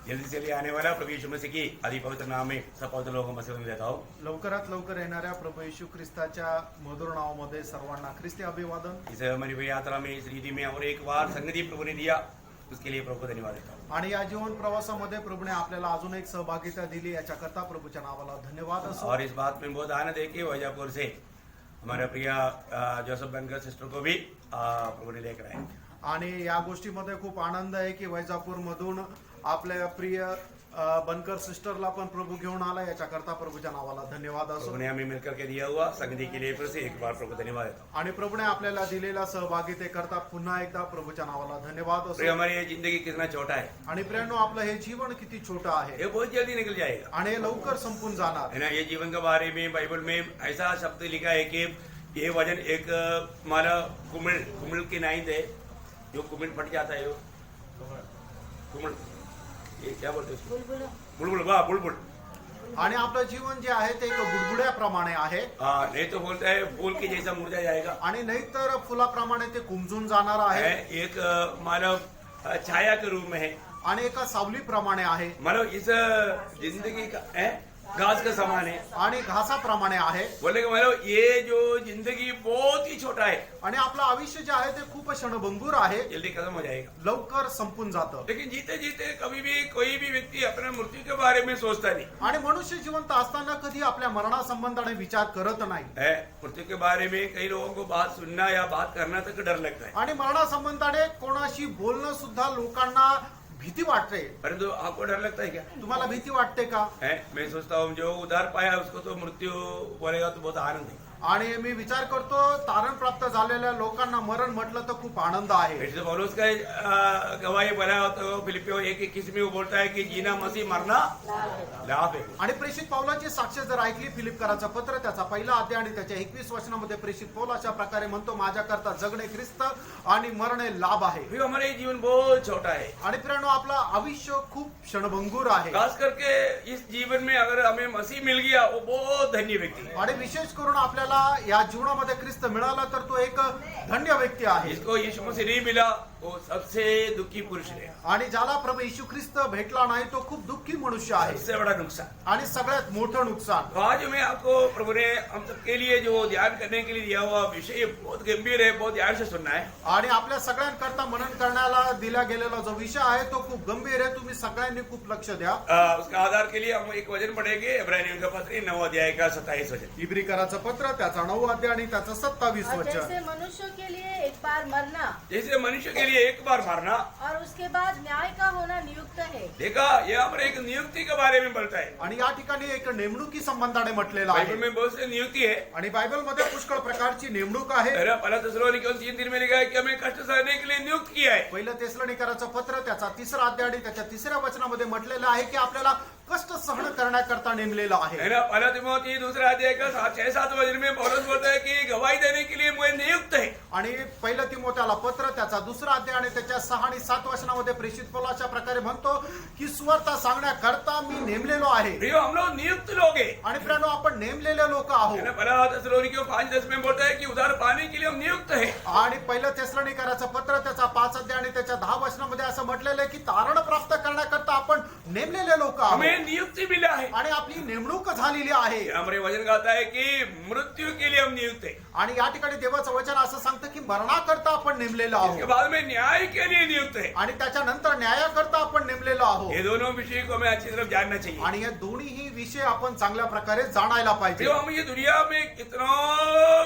जल्दी से लिए आने वाला प्रभु यीशु मसीह की आदि पवित्र नाम में सब पवित्र लोगों को मसीह में देता हूँ। लवकरात लवकर येणाऱ्या प्रभू येशू ख्रिस्ताच्या मधुर नावामध्ये सर्वांना ख्रिस्ती अभिवादन। इस हमारी यात्रा में इस रीति में और एक बार संगति प्रभु ने दिया, उसके लिए प्रभु को धन्यवाद देता हूँ। आणि या जीवन प्रवासामध्ये प्रभुने आपल्याला अजून एक सहभागिता दिली, याच्याकरता प्रभूच्या नावाला धन्यवाद असो। और इस बात में बहुत आनंद है कि वैजापुर से हमारे प्रिय जोसेफ बनकर सिस्टर को भी प्रभु ने लेकर आए। आणि या गोष्टीमध्ये खूप आनंद आहे की वैजापूर मधून आपल्या प्रिय बनकर सिस्टरला पण प्रभू घेऊन आला, याच्याकरता प्रभूच्या नावाला धन्यवाद असो। प्रभु ने हमें मिलकर के दिया हुआ संगति के लिए फिर से एक बार प्रभु को धन्यवाद देता हूँ। आणि प्रभूने आपल्याला दिलेला सहभागितेकरता पुन्हा एकदा प्रभूच्या नावाला धन्यवाद प्रिय असो। हमारी ये जिंदगी कितना छोटा है, आणि प्रियांनो, आपलं हे जीवन किती छोटं आहे ये बहुत जल्दी निकल जाएगा आणि हे लवकर संपून जाणार है ना। ये जीवन के बारे में बाइबल में ऐसा शब्द लिखा है कि ये वजन एक हमारा कुमिल की नाइंद है, जो कुमिल फट जाता है, कुमिल ये क्या बोलते हैं उसको? बुलबुल, वाह बुलबुल। आणि आपलं जीवन जे आहे ते एक बुडबुड्याप्रमाणे आहे, नहीं तो बोलता है फूल के जैसा मुरझा जाएगा, आणि नाहीतर फुलाप्रमाणे ते कुमजून जाणार आहे, एक मानव छाया के रूप में है, आणि एका सावलीप्रमाणे आहे, मानव इस जिंदगी का घास का समान है, आणि घासाप्रमाणे आहे। बोले कि मानव ये जो जिंदगी बहुत ही छोटा है, आणि आपलं आयुष्य जे आहे ते खूप क्षणभंगूर आहे, जल्दी खत्म हो जाएगा, लवकर संपून जातं। लेकिन जीते जीते कभी भी कोई भी व्यक्ति अपने मृत्यू के बारे में सोचता नहीं आणि मनुष्य जिवंत असताना कधी आपल्या मरणासंबंधाने विचार करत नाही, है। मृत्यू के बारे में कई लोगों को बात सुनना या बात करना तक डर लगता है, आणि मरणासंबंधाने कोणाशी बोलणं सुद्धा लोकांना भीती वाटते। परंतु आपको डर लगता है क्या? तुम्हाला भीती वाटते का? है, मैं सोचता हूँ जो उधार पाया उसको तो मृत्यू बोलेगा तो बहुत आनंद है। आणि मी विचार करतो, तारण प्राप्त झालेल्या लोकांना मरण म्हटलं तर खूप आनंद आहे। वैसे तो पौलुस का गवाही बना तो फिलिपियो 1:21 में वो बोलता है कि जीना मसीह मरना लाभ है। आणि प्रेषित पौलाची साक्ष जर ऐकली, फिलिपकराचं पत्र त्याचा पहिला अध्याय आणि त्याच्या 21 वचनामध्ये प्रेषित पौल अशा प्रकारे म्हणतो, माझ्याकरता जगणे ख्रिस्त आणि मरणे लाभ आहे। फिर हमारे जीवन बहुत छोटा है, आणि प्रियांनो, आपलं आयुष्य खूप क्षणभंगूर आहे। खास करके इस जीवन में अगर हमें मसीह मिल गया वो बहुत धन्य व्यक्ति है। आणि विशेष करून आपल्याला या जीवनामध्ये ख्रिस्त मिळाला तर तो एक धन्य व्यक्ती आहे। जिसको यीशु मसीह नहीं मिला वो सबसे दुखी पुरुष है, आणि ज्याला प्रभू येशू ख्रिस्त भेटला नाही तो खूप दुःखी मनुष्य आहे, सबसे बड़ा नुकसान। आणि सगळ्यात मोठं नुकसान। तो आज मैं आपको प्रभु ने हम सबके लिए जो ध्यान करने के लिए दिया हुआ विषय बहुत गंभीर है, बहुत ध्यान से सुनना है। आणि आपल्या सगळ्यांकरता मनन करण्याला दिला गेलेला जो विषय आहे तो खूप गंभीर आहे, तुम्ही सगळ्यांनी खूप लक्ष द्या। उसका आधार के लिए हम एक वचन पढ़ेंगे, इब्रानियों का पत्र 9 अध्याय का 27 वचन। इब्रिकराचं पत्र त्याचा 9 अध्याय आणि त्याचं 27 और वचन। जैसे मनुष्य के लिए एक बार मरना जैसे मनुष्य के लिए एक बार मरना और उसके बाद न्याय का होना नियुक्त है। देखा, यह हमारे एक नियुक्ति के बारे में बोलता है। आणि या ठिकाणी एक नेमणुकी संबंधाने म्हटलेलं बाइबल आहे, में बहुत से नियुक्ति है। आणि बायबलमध्ये पुष्कळ प्रकारची नेमणूक आहे। पहला थिस्सलुनीकियों 3:3 में लिखा है कि हमें कष्ट सहने के लिए नियुक्त किया है। पहिलं तेसलोनिकराचं पत्र त्याचा 3रा अध्याय आणि त्याच्या 3ऱ्या वचनामध्ये म्हटलेलं आहे की आपल्याला कष्ट सहन करण्याकरता नेमलेलं आहे। है ना। पहला तिमोथी 2 अध्याय का 6-7 वचन में पौलुस बोलता है कि गवाही देने के लिए मैं नियुक्त है। आणि पहिलं तिमोथेला पत्र त्याचा 2रा अध्याय आणि त्याच्या 6 आणि 7 वचनामध्ये प्रेषित पौल अशा प्रकारे म्हणतो की सुवार्ता सांगण्याकरता मी नेमलेलो आहे। प्रियो, हम लोग नियुक्त लोग हैं। आणि प्रियांनो, आपण नेमलेले लोक आहोत। पहला थिस्सलुनीकियों 5:10 में बोलता है कि उधार पाने के लिए हम नियुक्त है। आणि पहिलं तेसलोनिकराचं पत्र त्याचा 5 अध्याय आणि त्याच्या 10 वचनामध्ये असं म्हटलेलं आहे की तारण प्राप्त करण्याकरता आपण नेमलेले लोक आहोत, हमें नियुक्ति मिला है। आणि आपली नेमणूक झालेली आहे। हमारे वचन कहता है कि मृत्यु के लिए हम नियुक्त है। आणि या ठिकाणी देवाचं वचन असं सांगतं की मरणाकरता आपण नेमलेलो इसके आहोत, बाद में न्याय के लिए नियुक्त है। आणि त्याच्यानंतर न्यायाकरता आपण नेमलेलो आहोत। ये दोनों विषय को हमें अच्छी तरह जानना चाहिए। आणि या दोन्ही विषय आपण चांगल्या प्रकारे जाणायला पाहिजे। जो हम ये दुनिया में कितना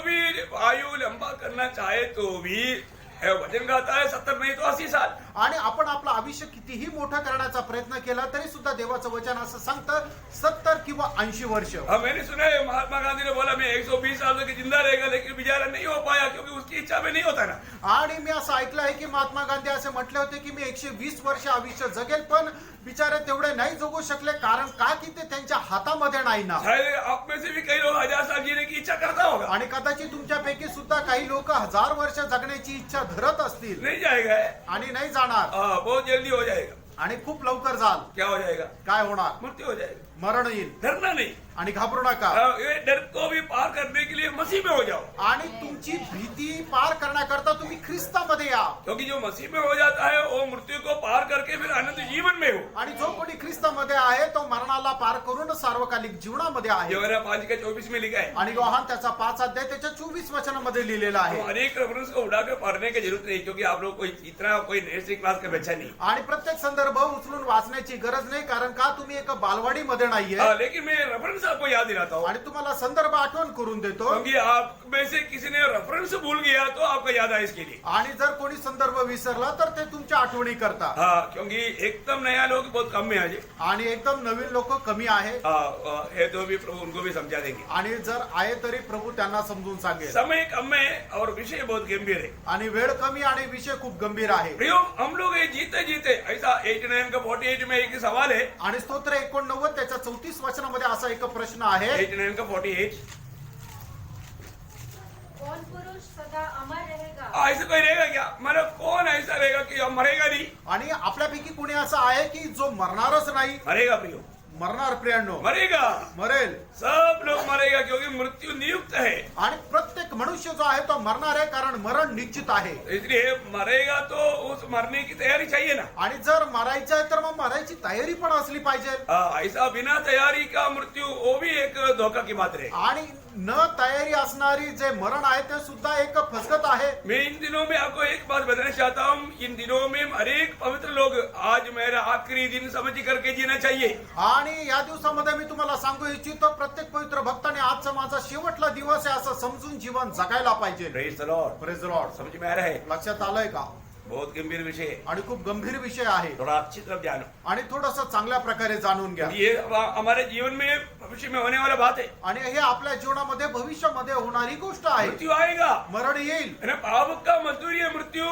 भी आयु लंबा करना चाहे तो भी वचन कहता है 70 नहीं तो 80 साल। आणि आपण आपलं आयुष्य कितीही मोठं करण्याचा प्रयत्न केला तरी सुद्धा देवाचं वचन असं सांगतं 70 किंवा 80 वर्ष। मैंने सुना है महात्मा गांधी ने बोला मैं 120 साल तक जिंदा रहेगा, लेकिन बेचारा नहीं हो पाया क्योंकि उसकी इच्छा में नहीं होता ना। आणि मी असं ऐकलं आहे की महात्मा गांधी असे म्हटले होते की मी 120 वर्ष आयुष्य जगेल, पण बिचारे तेवढे नाही जगू शकले, कारण का की ते त्यांच्या हातामध्ये नाही ना। शायद आप में से भी कई लोग 1000 साल जीने की इच्छा करता होगा, आणि कदाचित तुमच्यापैकी सुद्धा काही लोक 1000 वर्ष जगण्याची इच्छा धरत असतील, नहीं जाएगा आणि नाही जाणार, बहुत जल्दी हो जाएगा। आणि खूप लवकर जाल। क्या हो जाएगा? काय होणार? मृत्यू हो जाएगा। मरण येईल। डरना नहीं, आणि घाबरू नका। ये डर को भी पार करने के लिए मसीह में हो जाओ। आणि तुमची भीती पार करण्याकरता तुम्ही ख्रिस्तामध्ये या, क्योंकि जो मसीह में हो जाता है वो मृत्यु को पार करके फिर अनंत जीवन में हो. आणि जो कोणी ख्रिस्तामध्ये आहे तो मरणाला पार करून सार्वकालिक जीवनामध्ये आहे. यूहन्ना 5:24 में लिखा है. आणि योहान त्याचा 5 अध्याय त्याच्या 24 वचनामध्ये लिहिलेला आहे. तो अनेक रेफरेंस को उठाकर पढ़ने की जरूरत नहीं, क्योंकि आप लोग कोई इतना कोई नर्सरी क्लास का बच्चा नहीं. आणि प्रत्येक संदर्भ उचलून वाचण्याची गरज नाही, कारण का तुम्ही एका बालवाडीमध्ये नाहीये. लेकिन मैं रेफरेंस आपको याद दिलाता हूँ, आणि तुम्हाला संदर्भ आठवण करून देतो. क्योंकि आप में से किसी ने रेफरेंस भूल गया तो आपको याद आए इसके लिए. आणि जर कोणी संदर्भ विसरला तर ते तुमच्या आठवणी करतात. हाँ, क्योंकि एकदम नया लोग बहुत कम में आज. आणि एकदम नवीन लोक कमी आहे. है तो भी प्रभु उनको भी समझा देंगे. आणि जर आहे तरी प्रभू त्यांना समजून सांगेल. समय कम है और विषय बहुत गंभीर है. आणि वेळ कमी आणि विषय खूप गंभीर आहे. प्रियो, हम लोग ये जीते जीते ऐसा 89 का 48 में एक सवाल है. आणि स्तोत्र 89 त्याच्या 34 वचनामध्ये असा एक प्रश्न आहे. 89 का 48. कौन पुरुष सदा अमर रहेगा? ऐसा कोई रहेगा क्या? मतलब कौन ऐसा रहेगा कि हम मरेगा नहीं? आणि आपल्यापैकी कोणी असं आहे की जो मरणारच नाही? मरेगा प्रियो, मरणार प्रियांनो, मरेगा. मरेल. सब लोग मरेगा, क्योंकि मृत्यु नियुक्त है. आणि प्रत्येक मनुष्य जो आहे तो मरणार आहे, कारण मरण निश्चित आहे. इसलिए मरेगा तो उस मरने की तैयारी चाहिए ना. आणि जर मरायचं आहे तर मग मरायची तयारी पण असली पाहिजे. ऐसा बिना तैयारी का मृत्यु, वो भी एक धोखा की बात है. आणि न तयारी असणारी जे मरण आहे ते सुद्धा एक फसगत आहे. मैं इन दिनों में आपको एक बात बताना चाहता हूँ. इन दिनों में हर एक पवित्र लोग आज मेरा आखिरी दिन समझ करके जीना चाहिए. आणि या दिवसामध्ये मी तुम्हाला सांगू इच्छितो, प्रत्येक पवित्र भक्ताने आजचा माझा शेवटला दिवस आहे असं समजून जीवन जगायला पाहिजे. Praise the Lord. Praise the Lord. समझ में आ रहा है? लक्षात आलंय का? बहुत गंभीर विषय है. आणि खूप गंभीर विषय आहे. थोड़ा अच्छी तरफ जानो. आणि थोडस चांगल्या प्रकारे जाणून घ्या. ये हमारे जीवन में भविष्य में होने वाला बात है. आणि हे आपल्या जीवनामध्ये भविष्यामध्ये होणारी गोष्ट आहे. मृत्यू आएगा. मरण येईल. है ना? पाप का मजदूरी है मृत्यू.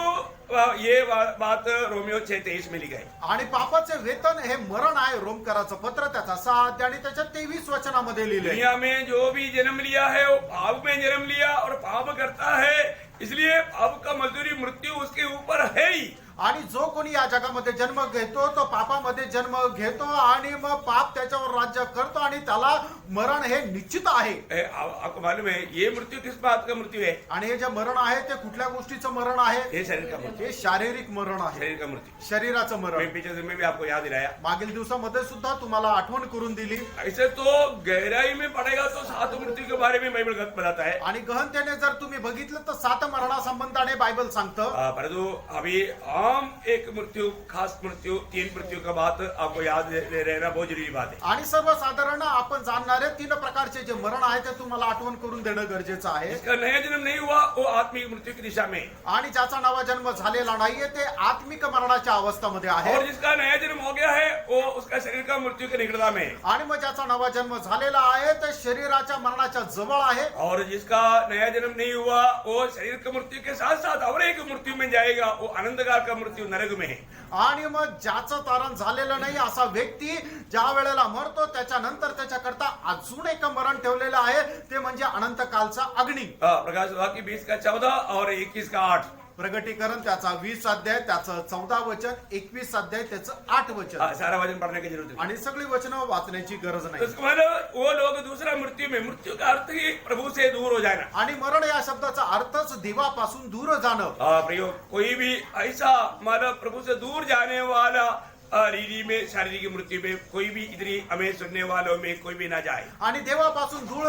ये बात रोमियो 6:23 में लिखा है. आणि पापाचे वेतन हे मरण आहे. रोमकराचं पत्र त्याचा 6 अध्याय आणि त्याच्या 23 वचनामध्ये लिहिले. दुनिया में जो भी जन्म लिया है वो पाप में जन्म लिया और पाप करता है, इसलिए पाप का मजदूरी मृत्यू उसके ऊपर है ही. आणि जो कोणी या जगामध्ये जन्म घेतो तो पापामध्ये जन्म घेतो आणि मग पाप त्याच्यावर राज्य करतो आणि त्याला मरण हे निश्चित आहे. आपको मालूम है ये मृत्यू किस बात का मृत्यू है? आणि हे जे मरण आहे ते कुठल्या गोष्टीचं मरण आहे? ये शरीर का मृत्यू. हे शारीरिक मरण आहे. शरीर का मृत्यू. शरीराचं मैं मरण. पीछे से मैं भी आपको याद दिलाया. मागील दिवसामध्ये सुद्धा तुम्हाला आठवण करून दिली. ऐसे तो गहराई में पड़ेगा तो 7 मृत्यू के बारे में बाइबल बताता है. आणि गहनतेने जर तुम्ही बघितलं तर 7 मरणासंबंधाने बायबल सांगतं. परंतु अभी आम एक मृत्यू, खास मृत्यू, 3 मृत्यू का बात आपको याद रहना बहुत जरूरी बात है. आणि सर्वसाधारण आपण जाणणारे 3 प्रकारचे जे मरण आहे ते तुम्हाला आठवण करून देणं गरजेचं आहे. इसका नया जन्म नहीं हुआ वो आत्मिक मृत्यु की दिशा में. आणि ज्याचा नवा जन्म झालेला नाहीये ते आत्मिक मरणाच्या अवस्थेमध्ये आहे. और जिसका नया जन्म हो गया है वो उसका शरीर का मृत्यु के निकटता में है. आणि मग ज्याचा नवा जन्म झालेला आहे ते शरीराच्या मरणाच्या जवळ आहे. और जिसका नया जन्म नहीं हुआ वो शरीर का मृत्यू के साथ साथ और एक मृत्यू में जाएगा, वो अनंतकाल का मृत्यु नरक में है. आणि मग ज्याचं तारण झालेलं नाही असा व्यक्ती ज्या वेळेला मरतो त्याच्यानंतर त्याच्याकरता अजून एक मरण ठेवलेलं आहे, ते म्हणजे अनंत कालचा अग्नी. प्रकाश वाक्य 20 का 14 और 21 का 8. प्रगटीकरण त्याचा 20 अध्याय त्याचं 14 वचन, 21 अध्याय त्याचं 8 वचन. सारा वचन पढ़ने की जरूरत है. आणि सगळी वचनं वाचण्याची गरज तो नाही. इसका मतलब वो लोग दूसरा मृत्यू में, मृत्यू का अर्थ ही प्रभु से दूर हो जाना. आणि मरण या शब्दाचा अर्थच देवापासून दूर जाणं. प्रयोग कोई भी ऐसा मतलब प्रभु से दूर जाने वाला रीति में, शारीरिक मृत्यु में कोई भी इतनी हमें सुनने वालों में कोई भी ना जाए. आणि देवापासून दूर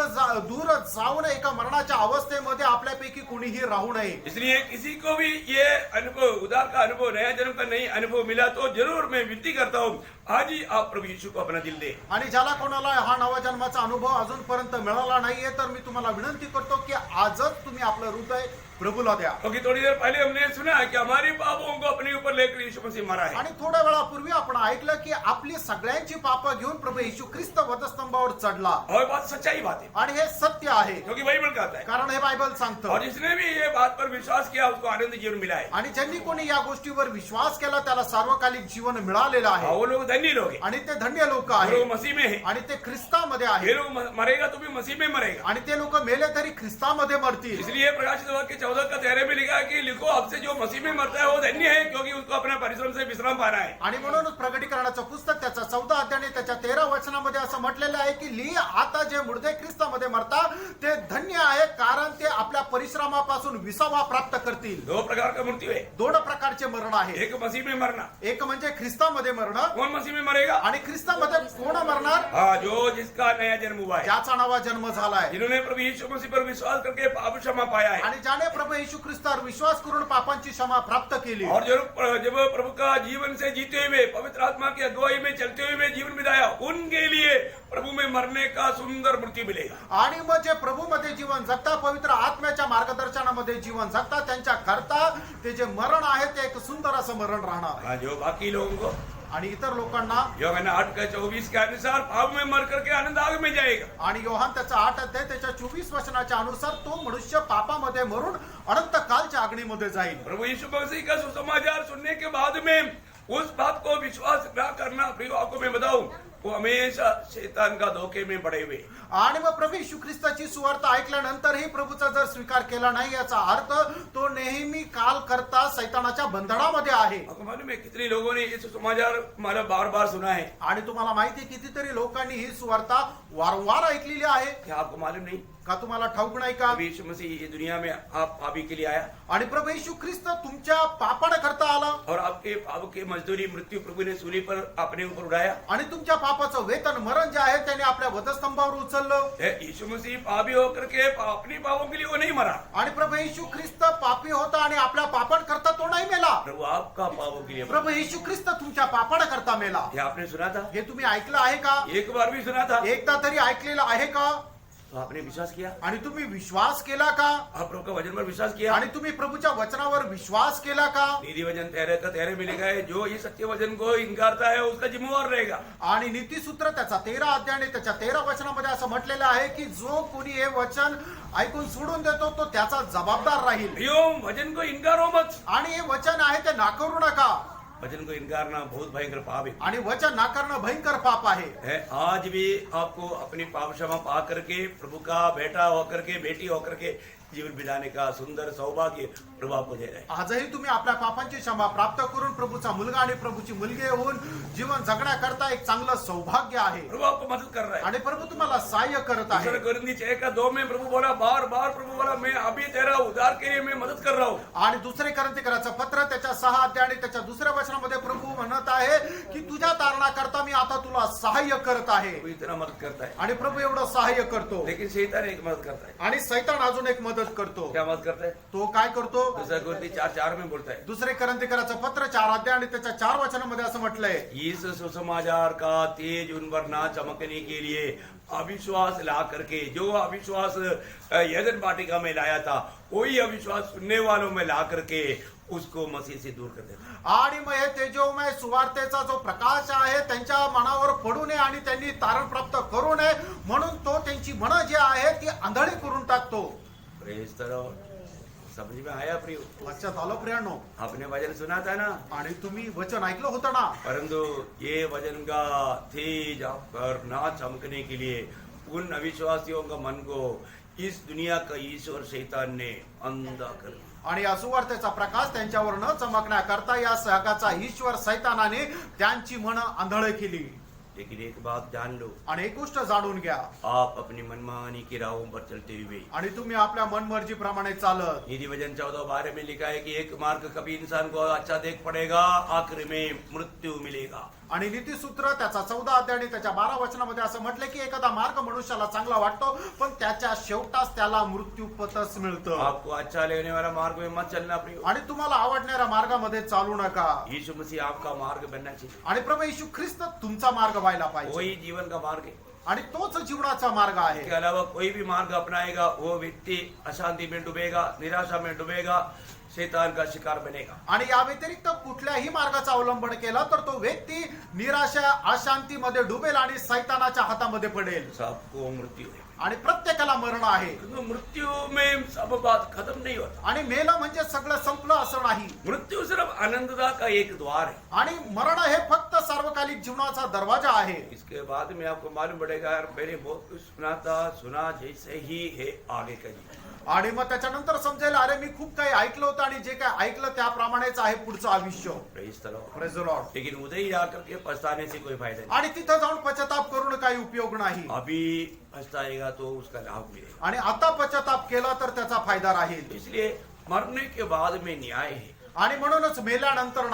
जाऊन एका मरणाच्या अवस्थेमध्ये आपल्यापैकी कोणीही राहू नये. इसलिए किसी को भी ये अनुभव, उद्धार का अनुभव, नया जन्म का नहीं अनुभव मिला तो जरूर मैं विनती करता हूँ आज ही आप प्रभु यीशु को अपना दिल दे. आणि ज्याला कोणाला हा नवा जन्माचा अनुभव अजूनपर्यंत मिळाला नाहीये तर मी तुम्हाला विनंती करतो की आजच तुम्ही आपलं हृदय प्रभूला द्या. क्योंकि थोड़ी देर पहले हमने सुना कि हमारे पापों को अपने ऊपर लेकर यीशु मसीह मरा है. आणि थोड्या वेळापूर्वी आपण ऐकलं की आपली सगळ्यांची पापं घेऊन प्रभू येशू ख्रिस्त वधस्तंभावर चढला. और बात सच्चाई बात है, आणि हे सत्य आहे, क्योंकि बाइबल कहता है. कारण हे बायबल सांगतं. और जिसने भी ये बात पर विश्वास किया उसको आनंद जीवन मिला है. आणि ज्यांनी कोणी या गोष्टीवर विश्वास केला त्याला सार्वकालिक जीवन मिळालेलं आहे. वो लोग धन्य लोग हैं. आणि ते धन्य लोक वो आहेत. लोग मसीह में हैं. आणि ते ख्रिस्तामध्ये ये आहेत. लोग मरेगा तो भी मसीह में मरेगा. आणि ते लोक मेले तरी ख्रिस्तामध्ये मरतील. इसलिए प्रकाशित वाक्य 14 का 13 में लिखा है कि लिखो आपसे जो मसीह में मरता है वो धन्य है, क्योंकि उसको अपना परिश्रम से विश्राम पाना है. आणि म्हणूनच प्रगटीकरणाचं पुस्तक त्याचा 14 अध्याय आणि त्याच्या 13 वचनामध्ये असं म्हटलेलं आहे की ली आता जे मुर्दे ख्रिस्तामध्ये मरतात ते धन्य आहे, कारण ते आपल्या परिश्रमापासून विसावा प्राप्त करतील. 2 प्रकार का मृत्यु है. दोन प्रकारचे मरण आहे. एक मसीह में मरना. एक म्हणजे ख्रिस्तामध्ये मरणं. कौन मसीह में मरेगा? आणि ख्रिस्तामध्ये कोण मरणार? हाँ, जो जिसका नया जन्म हुआ है, ज्याचा नवा जन्म झालाय, जिन्होंने प्रभु यीशु मसीह पर विश्वास करके पाप क्षमा पाया है. आणि ज्याने प्रभू येशू ख्रिस्तावर विश्वास करून पापांची क्षमा प्राप्त केली. और जब प्रभु का जीवन से जीते हुए पवित्र आत्मा की अगुवाई में चलते हुए जीवन बिताया, उनके लिए प्रभु में मरने का सुंदर मृत्यु मिलेगा. आणि मग जे प्रभूमध्ये जीवन जगता, पवित्र आत्म्याच्या मार्गदर्शनामध्ये जीवन जगता, त्यांच्या करता ते जे मरण आहे ते एक सुंदर असं मरण राहणार. हाँ, जो बाकी लोगों को आणि इतर लोकांना योहान 8:24 के अनुसार पाप में मर करके आनंद आग में जाएगा. आणि योहान त्याचा 8 अध्याय त्याच्या 24 वचनाच्या अनुसार तो मनुष्य पापामध्ये मरून अनंत कालच्या अग्नीमध्ये जाईल. प्रभु यीशु मसीह का सुसमाचार सुनने के बाद में उस बात को विश्वास न करना, प्रिय आपको मैं बताऊं, वो हमेशा शैतान का धोखे में पड़े हुए. आणि मग प्रभू येशू ख्रिस्ताची सुवार्ता ऐकल्यानंतरही प्रभूचा जर स्वीकार केला नाही, याचा अर्थ तो नेहमी काल करता सैतानाच्या बंधनामध्ये आहे. आपको मालूम है कितने लोगों ने ये सुसमाचार हमारा बार बार सुना है. आणि तुम्हाला माहिती कितीतरी लोकांनी ही सुवार्ता वारंवार ऐकलेली आहे. क्या आपको मालूम नहीं? का तुम्हाला ठाऊक नाही का? प्रभु यीशु मसीह ये दुनिया में आप पापी के लिए आया आणि प्रभू येशू ख्रिस्त तुमच्या पापाने करता आला और आपके पाप की मजदूरी मृत्यू प्रभु ने सूली पर अपने ऊपर उठाया. आणि तुमच्या पापाचं वेतन मरण जे आहे त्याने आपल्या वधस्तंभावर उचललं. यीशु मसीह पापी होकर के अपनी पापों के लिए वो नहीं मरा. आणि प्रभू येशू ख्रिस्त पापी होता आणि आपल्या पापण करता तो नाही मेला. प्रभु आपका पापों के लिए मरा. प्रभू येशू ख्रिस्त तुमच्या पापण करता मेला. ये आपने सुना था? हे तुम्ही ऐकलं आहे का? एक बार भी सुना था? एकदा तरी ऐकलेलं आहे का? तो आपने विश्वास किया? आणि तुम्ही विश्वास केला का? आप प्रभु का वचन पर विश्वास किया? आणि तुम्ही प्रभूच्या वचनावर विश्वास केला का? नीति वचन 13 में लिखा है, जो ये सत्य वचन को इनकारता है उसका जिम्मेवार रहेगा. आणि नीतिसूत्र त्याचा 13 अध्याय आणि त्याच्या 13 वचनामध्ये असं म्हटलेलं आहे की जो कोणी हे वचन ऐकून सोडून देतो तो त्याचा जबाबदार राहील. प्रियो, वचन को इनकारो मत. आणि हे वचन आहे ते नाकारू नका. वचन को इनकारना बहुत भयंकर पाप है. आणि वचन नाकारणं भयंकर पाप आहे. आज भी आपको अपनी पाप क्षमा पा करके प्रभु का बेटा होकर के बेटी होकर के जीवन बिताने का सुंदर सौभाग्य प्रभु आपको दे रहा है. आजही तुम्ही आपल्या पापांची क्षमा प्राप्त करून प्रभूचा मुलगा आणि प्रभूची मुलगी होऊन जीवन जगण्याकरता एक चांगलं सौभाग्य आहे. प्रभु आपको मदद कर रहा है. आणि प्रभू तुम्हाला सहाय्य करत आहे. 2 कोरिन्थी 6:2 में प्रभु बोला, बार बार प्रभु बोला, मैं अभी तेरा उद्धार के लिए मैं मदद कर रहा हूँ. आणि 2 कोरिन्थीकराचं पत्र त्याच्या 6 अध्याय आणि त्याच्या 2 वचनामध्ये प्रभू म्हणत आहे की तुझ्या तारणाकरता मी आता तुला सहाय्य करत आहे. प्रभु इतना मदद करता है. आणि प्रभू एवढं सहाय्य करतो. लेकिन शैतान एक मदद करता है. आणि सैतान अजून एक मदत करतो. क्या मदद करता है? तो काय करतो? 2 कोरिन्थी 4:4 में बोलता है, 2 कोरिन्थीकराचं पत्र 4 अध्याय आणि त्याच्या 4 वचनामध्ये असं म्हटलंय, इस सुसमाचार का तेज उन पर ना चमकने के लिए अविश्वास ला करके, जो अविश्वास यदन वाटिका में लाया था वही अविश्वास सुनने वालों में ला करके उसको मसीह से दूर कर देता. आणि मग हे तेजोमय सुवार्तेचा जो प्रकाश आहे त्यांच्या मनावर पडू नये आणि त्यांनी तारण प्राप्त करू नये म्हणून तो त्यांची मन जी आहे ती आंधळी करून टाकतो. Praise the Lord. समझ में आया प्रियो? लक्षात आलं प्रियांनो? आपने वचन सुना था ना? आणि तुम्ही वचन ऐकलं होतं ना? परंतु ये वचन का तेज आप पर ना चमकने के लिए उन अविश्वासियों का मन को इस दुनिया का ईश्वर शैतान ने अंधा कर दिया. आणि या सुवार्तेचा प्रकाश त्यांच्यावर न चमकण्याकरता या सहकाचा ईश्वर सैतानाने त्यांची मन आंधळ केली. लेकिन एक बात जान लो, आणि एक गोष्ट जाणून घ्या, आप अपनी मनमानी की राहों पर चलते हुए, आणि तुम्ही आपल्या मनमर्जी प्रमाणे चालत. नीति वचन 14:12 में लिखा है कि एक मार्ग कभी इंसान को अच्छा देख पड़ेगा, आखिर में मृत्यु मिलेगा. आणि नीतिसूत्र त्याचा 14 अध्याय आणि त्याच्या 12 वचनामध्ये असं म्हटलं की एखादा मार्ग मनुष्याला चांगला वाटतो पण त्याच्या शेवटास त्याला मृत्यू पथच मिळतं. आपको अच्छा लगने वाला मार्ग में मत चलना प्रियो. आणि तुम्हाला आवडणाऱ्या मार्गामध्ये चालू नका. यीशु मसीह आपका मार्ग बनना चाहिए. आणि प्रभू येशू ख्रिस्त तुमचा मार्ग व्हायला पाहिजे. वही जीवन का मार्ग है. आणि तोच जीवनाचा मार्ग आहे. इसके अलावा कोई भी मार्ग अपनाएगा वो व्यक्ति अशांति में डूबेगा, निराशा में डूबेगा, शैतान का शिकार बनेगा. आणि या व्यतिरिक्त कुठल्याही मार्गाचा अवलंबन केला तर तो व्यक्ती निराशा अशांतीमध्ये डुबेल आणि सैतानाच्या हातामध्ये पडेल. सबको मृत्यु है. आणि प्रत्येकाला मरण आहे. मृत्यु में सब बात खत्म नहीं होता. आणि मेलं म्हणजे सगळं संपलं असं नाही. मृत्यु सिर्फ आनंददा का एक द्वार है. आणि मरण हे फक्त सार्वकालिक जीवनाचा दरवाजा आहे. इसके बाद में आपको मालूम पड़ेगा, यार मैंने बहुत कुछ सुना था, सुना जैसे ही है आगे का जीवन. आणि मग त्याच्यानंतर समजेल अरे मी खूप काही ऐकलं होतं आणि जे काही ऐकलं त्याप्रमाणेच आहे पुढचं आयुष्य. Praise the Lord. Praise the Lord. लेकिन उधर ही आकर के पछताने से कोई फायदा नहीं. आणि तिथं जाऊन पश्चाताप करून काही उपयोग नाही. अभी पछताएगा तो उसका लाभ मिलेगा. आणि आता पश्चाताप केला तर त्याचा फायदा राहील. इसलिए मरने के बाद में न्याय है. आणि म्हणूनच मेल्यानंतर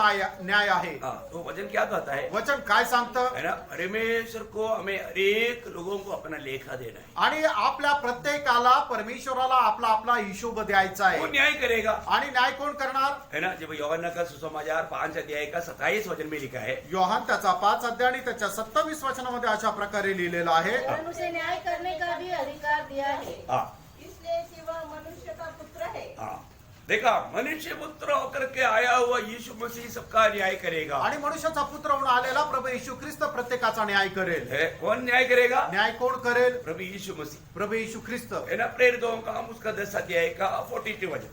न्याय आहे. तो वचन क्या कहता है? वचन काय सांगतं? है ना, परमेश्वर को हमें हरेक लोगों को अपना लेखा देना है. आणि आपल्या प्रत्येकाला परमेश्वराला आपला आपला हिशोब द्यायचा वो आहे. न्याय करेगा. आणि न्याय कोण करणार? है ना, जब यूहन्ना का सुसमाचार 5 अध्याय का 27 वचन में लिखा है. योहान त्याचा 5 अध्याय आणि त्याच्या 27 वचनामध्ये अशा प्रकारे लिहिलेलं आहे. वरन उसे न्याय करने का भी अधिकार दिया है, हाँ इसलिए कि वह मनुष्य का पुत्र है. हाँ, देखा, मनुष्य पुत्र होकर के आया हुआ यीशु मसीह सबका न्याय करेगा. आणि मनुष्याचा पुत्र होऊन आलेला प्रभू येशू ख्रिस्त प्रत्येकाचा न्याय करेल. है, कौन न्याय करेगा? न्याय कोण करेल? प्रभु यीशु मसीह. प्रभू येशू ख्रिस्त. है ना, प्रेरितों का काम उसका 10 अध्याय का 42 वचन.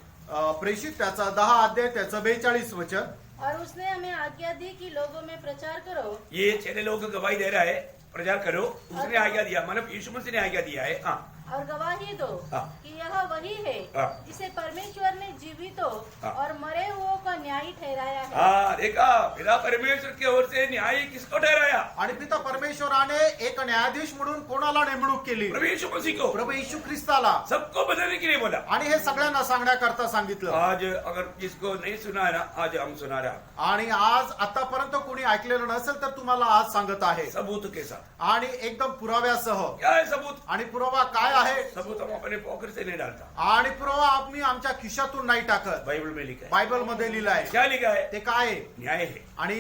प्रेषित त्याचा 10 अध्याय त्याचं 42 वचन. और उसने हमें आज्ञा दी कि लोगों में प्रचार करो. ये चेले लोग गवाही दे रहा है, प्रचार करो. उसने आज्ञा दिया, मतलब यीशु मसीह ने आज्ञा दिया है. हाँ, और गवाही दो हाँ। कि यह वही है हाँ। जिसे परमेश्वर ने जीवितों हाँ। और मरे हुओं का न्याय ठहराया है. हाँ, देखा, पिता परमेश्वर की ओर से न्याय किसको ठहराया? आणि पिता परमेश्वराने एक न्यायाधीश म्हणून कोणाला नेमणूक केली? प्रभु यीशु मसीह को. प्रभू येशू ख्रिस्ताला. सबको बदलने के लिए बोला. आणि हे सगळ्यांना सांगण्याकरता सांगितलं. आज अगर जिसको नहीं सुना है ना, आज हम सुना रहा आणि आज आतापर्यंत कोणी ऐकलेलं नसेल तर तुम्हाला आज सांगत आहे. सबूत के साथ. आणि एकदम पुराव्यासह. क्या है सबूत? आणि पुरावा काय आहे? सबूत हम अपने पॉकेट से नहीं डालता. आणि पुरावा आम्ही आमच्या खिशातून नाही टाकत. बाइबल में लिखा है. बायबल मध्ये लिहिलं आहे. क्या लिखा है? ते काय आहे? न्याय है. आणि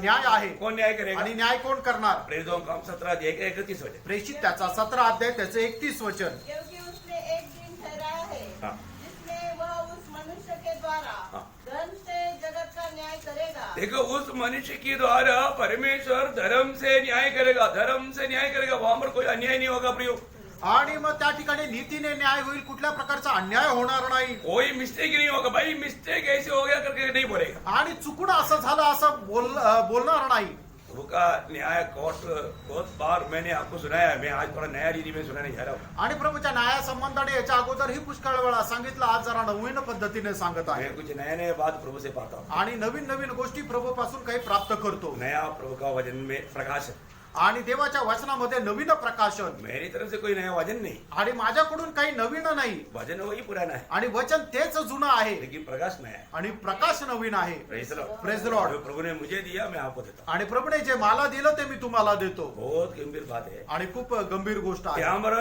न्याय आहे. कौन न्याय करेगा? आणि न्याय कोण करणार? प्रेरितों का काम 17 अध्याय का 31 वचन. प्रेषित त्याचा 17 अध्याय त्याचे 31 वचन. क्योंकि उसने एक दिन ठहराया है हाँ. जिसमें वह उस मनुष्य के द्वारा हाँ. धर्म से जगत का न्याय करेगा. देखो, उस मनुष्य के द्वारा परमेश्वर धर्म से न्याय करेगा. धर्म से न्याय करेगा. वहां पर कोई अन्याय नहीं होगा प्रियो. आणि मग त्या ठिकाणी नीतीने न्याय होईल. कुठल्या प्रकारचा अन्याय होणार नाही. कोई मिस्टेक नहीं होगा. भाई मिस्टेक ऐसे हो गया करके नहीं बोलेगा. आणि चुकून असं झालं असं बोलणार नाही. प्रभु का न्याय कोर्ट बहुत बार मैंने आपको सुनाया है. मैं आज थोड़ा नया रीति में सुनाने जा रहा हूँ. आणि प्रभूच्या न्यायासंबंधाने याच्या अगोदर ही पुष्कळ वेळा सांगितलं. आज जरा नवीन पद्धतीने सांगत आहे. मैं कुछ नया नया बात प्रभु से पाता हूँ. आणि नवीन नवीन गोष्टी प्रभूपासून काही प्राप्त करतो. नया प्रभु का वचन में प्रकाश है. आणि देवाच्या वचनामध्ये नवीन प्रकाशन. मेरी तरफ से कोई नया वचन नहीं. आणि माझ्याकडून काही नवीन नाही. वचन वही पुराना है, आणि वचन तेच जुनं आहे. लेकिन प्रकाश नया है. आणि प्रकाश नवीन आहे. Praise the Lord. Praise the Lord. जो प्रभु ने मुझे दिया मैं आपको देता हूँ. आणि प्रभूने जे मला दिलं ते मी तुम्हाला देतो. बहुत गंभीर बात है. आणि खूप गंभीर गोष्ट आहे. यहाँ पर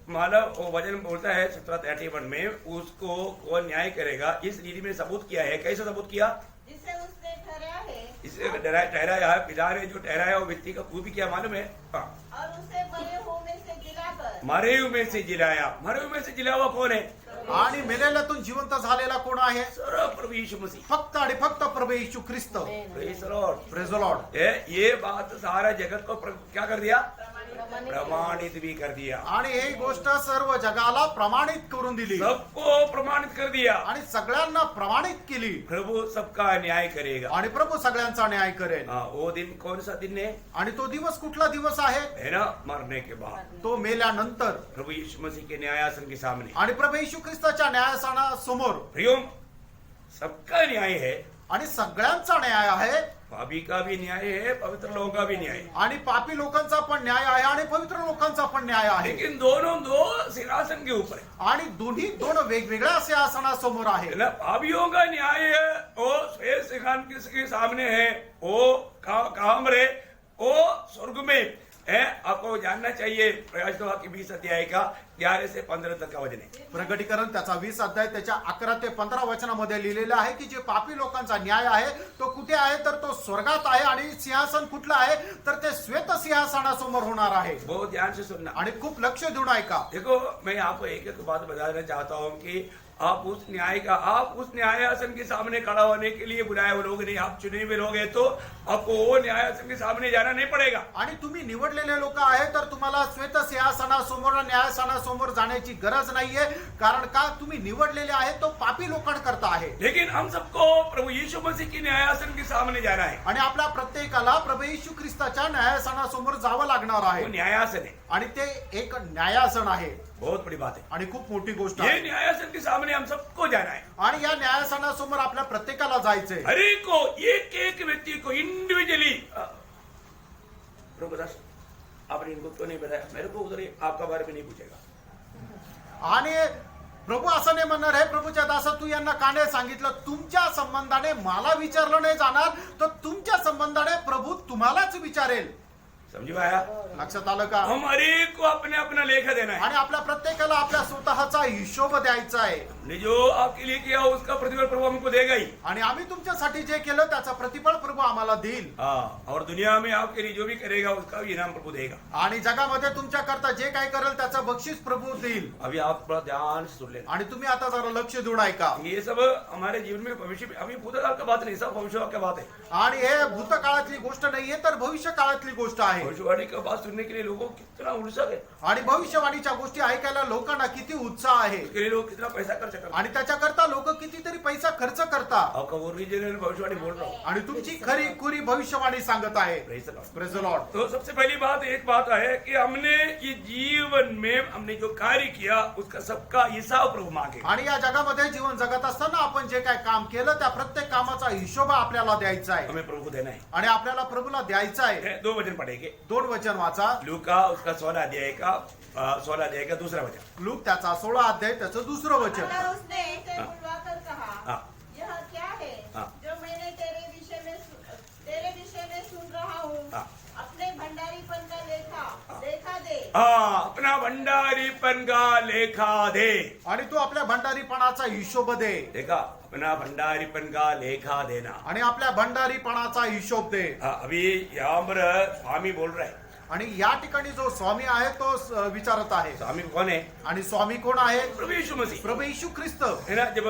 मानव वो वचन बोलता है 17:31 में, उसको कौन न्याय करेगा. इस रीति में सबूत किया है. कैसे सबूत किया? जिसे उसने ठहराया है इसे ठहराया है. पिता ने जो ठहराया वो व्यक्ति का खूब किया मालूम है. हाँ, और उसे मरे हुओं में से जिलाकर मरे हुए में से जिलाया. मरे हुए में से जिला हुआ कौन है? आणि मेलेल्यातून जिवंत झालेला कोण आहे? सर्व प्रभु यीशु मसीह. फक्त आणि फक्त प्रभू येशू ख्रिस्त. Praise the Lord. Praise the Lord. ये बात सारा जगत को क्या कर दिया? प्रमाणित भी कर दिया. आणि ही गोष्ट सर्व जगाला प्रमाणित करून दिली. सबको प्रमाणित कर दिया. आणि सगळ्यांना प्रमाणित केली. प्रभु सबका न्याय करेगा. आणि प्रभू सगळ्यांचा न्याय करेल. हाँ, वो दिन कौन सा दिन है? आणि तो दिवस कुठला दिवस आहे? है ना, मरने के बाद. तो मेल्यानंतर. प्रभु यीशु मसीह के न्यायासन के सामने. आणि प्रभू येशू ख्रिस्ताच्या न्यायासनासमोर. प्रियो, सबका न्याय है. आणि सगळ्यांचा न्याय आहे. पापी का भी न्याय है, पवित्र लोगों का भी न्याय है. आणि पापी लोकांचा पण न्याय आहे आणि पवित्र लोकांचा पण न्याय आहे. लेकिन दोनों दो सिंहासन के ऊपर है. आणि दोन्ही दोन वेगवेगळ्या सिंहासनासमोर आहे. है ना, पापियों का न्याय है वो श्वेत सिंहासन के सामने है. वो कहाँ मरे? वो स्वर्ग में है. आपको जानना चाहिए. प्रकाशित वाक्य 20 अध्याय का 11 से 15 तक का वचन है. प्रकटीकरण त्याचा 20 अध्याय त्याच्या 11 ते 15 वचनामध्ये लिहिलेलं आहे की जे पापी लोकांचा न्याय आहे तो कुठे आहे तर तो स्वर्गात आहे. आणि सिंहासन कुठलं आहे तर ते श्वेत सिंहासनासमोर होणार आहे. बहुत ध्यान से सुनना. आणि खूप लक्ष देऊन ऐका. देखो, मैं आपको एक एक बात बताना चाहता हूँ कि आप उस न्यायासन के सामने खड़ा होने के लिए बुलाए हुए लोग नहीं. आप चुने हुए लोग हैं तो आपको वो न्यायासन के सामने जाना नहीं पड़ेगा. आणि तुम्ही निवडलेले लोक आहेत तर तुम्हाला श्वेत सिंहासनासमोर न्यायासनासमोर जाण्याची गरज नाहीये. कारण का तुम्ही निवडलेले आहेत तो पापी लोकांकरता आहे. लेकिन हम सबको प्रभु यीशु मसीह की न्यायासन के सामने जाना है. आणि आपल्या प्रत्येकाला प्रभू येशू ख्रिस्ताच्या न्यायासनासमोर जावं लागणार वो आहे. न्यायासन है. आणि ते एक न्यायासन आहे. बहुत बड़ी बात है। आणि खूप मोठी गोष्ट ये आहे न्यायासन के सामने हम सबको जाना है। आणि या न्यायासनासमोर आपल्या प्रत्येकाला जायचंय हर एक को, एक एक व्यक्ति को इंडिविजुअली। प्रभु दास, आपने इनको तो नहीं बताया, मेरे को उधर आपका बारे में नहीं पूछेगा। आणि प्रभु असं नाही म्हणणार हे प्रभूच्या दासा तू यांना का नाही सांगितलं, तुमच्या संबंधाने मला विचारलं नाही जाणार, तर तुमच्या संबंधाने प्रभू तुम्हालाच विचारेल. समझ में आया? लक्षात आलं का? हम हर एक को अपने अपना लेखा देना है। आणि आपल्या प्रत्येकाला आपल्या स्वतःचा हिशोब द्यायचा आहे. हमने जो आपके लिए किया उसका प्रतिफल प्रभु हमको देगा ही। आणि आम्ही तुमच्यासाठी जे केलं त्याचा प्रतिफळ प्रभू आम्हाला देईल. हाँ, और दुनिया में आपके लिए जो भी करेगा उसका भी इनाम प्रभु देगा। आणि जगामध्ये तुमच्या करता जे काही करेल त्याचं बक्षीस प्रभू देईल. अभी आप बड़ा ध्यान से सुन लेना। आणि तुम्ही आता जरा लक्ष देऊन ऐका. ये सब हमारे जीवन में भविष्य में, अभी भूतकाल का बात नहीं, सब भविष्य का बात है। आणि हे भूतकाळातली गोष्ट नाहीये तर भविष्य काळातली गोष्ट आहे. भविष्यवाणी का बात सुनने के लिए लोगों को कितना उत्साह है, आणि भविष्यवाणीच्या गोष्टी ऐकायला लोकांना किती उत्साह आहे. उसके लिए लोग कितना पैसा खर्च करते हैं। आणि त्याच्याकरता लोक कितीतरी पैसा खर्च करतात. आपका ओरिजिनल भविष्यवाणी बोल रहा हूँ। आणि तुमची खरी खुरी भविष्यवाणी सांगत आहे. Praise the Lord। Praise the Lord. तो सबसे पहली बात एक बात है कि हमने ये जीवन में हमने जो कार्य किया उसका सबका हिसाब प्रभु मांगे। आणि या जगामध्ये जीवन जगत असताना आपण जे काय काम केलं त्या प्रत्येक कामाचा हिशोब आपल्याला द्यायचा आहे. हमें प्रभु को देना है। आणि आपल्याला प्रभूला द्यायचा आहे. 2 वचन पढ़ेंगे। 2 वचन वाचा. लूका उसका 16 अध्याय का दूसरा वचन। लूक त्याचा 16 अध्याय त्याचं दुसरं वचन. अतः उसने ऐसे बुलवाकर कहा, हाँ। यह क्या है हाँ। जो मैंने तेरे विषय में सुन रहा हूँ? हाँ। अपने भंडारीपन का लेखा दे। हाँ, अपना भंडारीपन का लेखा दे। आणि तू आपल्या भंडारीपणाचा हिशोब दे. देखा, अपना भंडारीपन का लेखा देना। आणि आपल्या भंडारीपणाचा हिशोब दे. हाँ, अभी यहाँ पर स्वामी बोल रहा है। आणि या ठिकाणी जो स्वामी आहे तो विचारत आहे. स्वामी कौन है? आणि स्वामी कोण आहे? प्रभु यीशु मसीह प्रभु येशू ख्रिस्त है ना। जब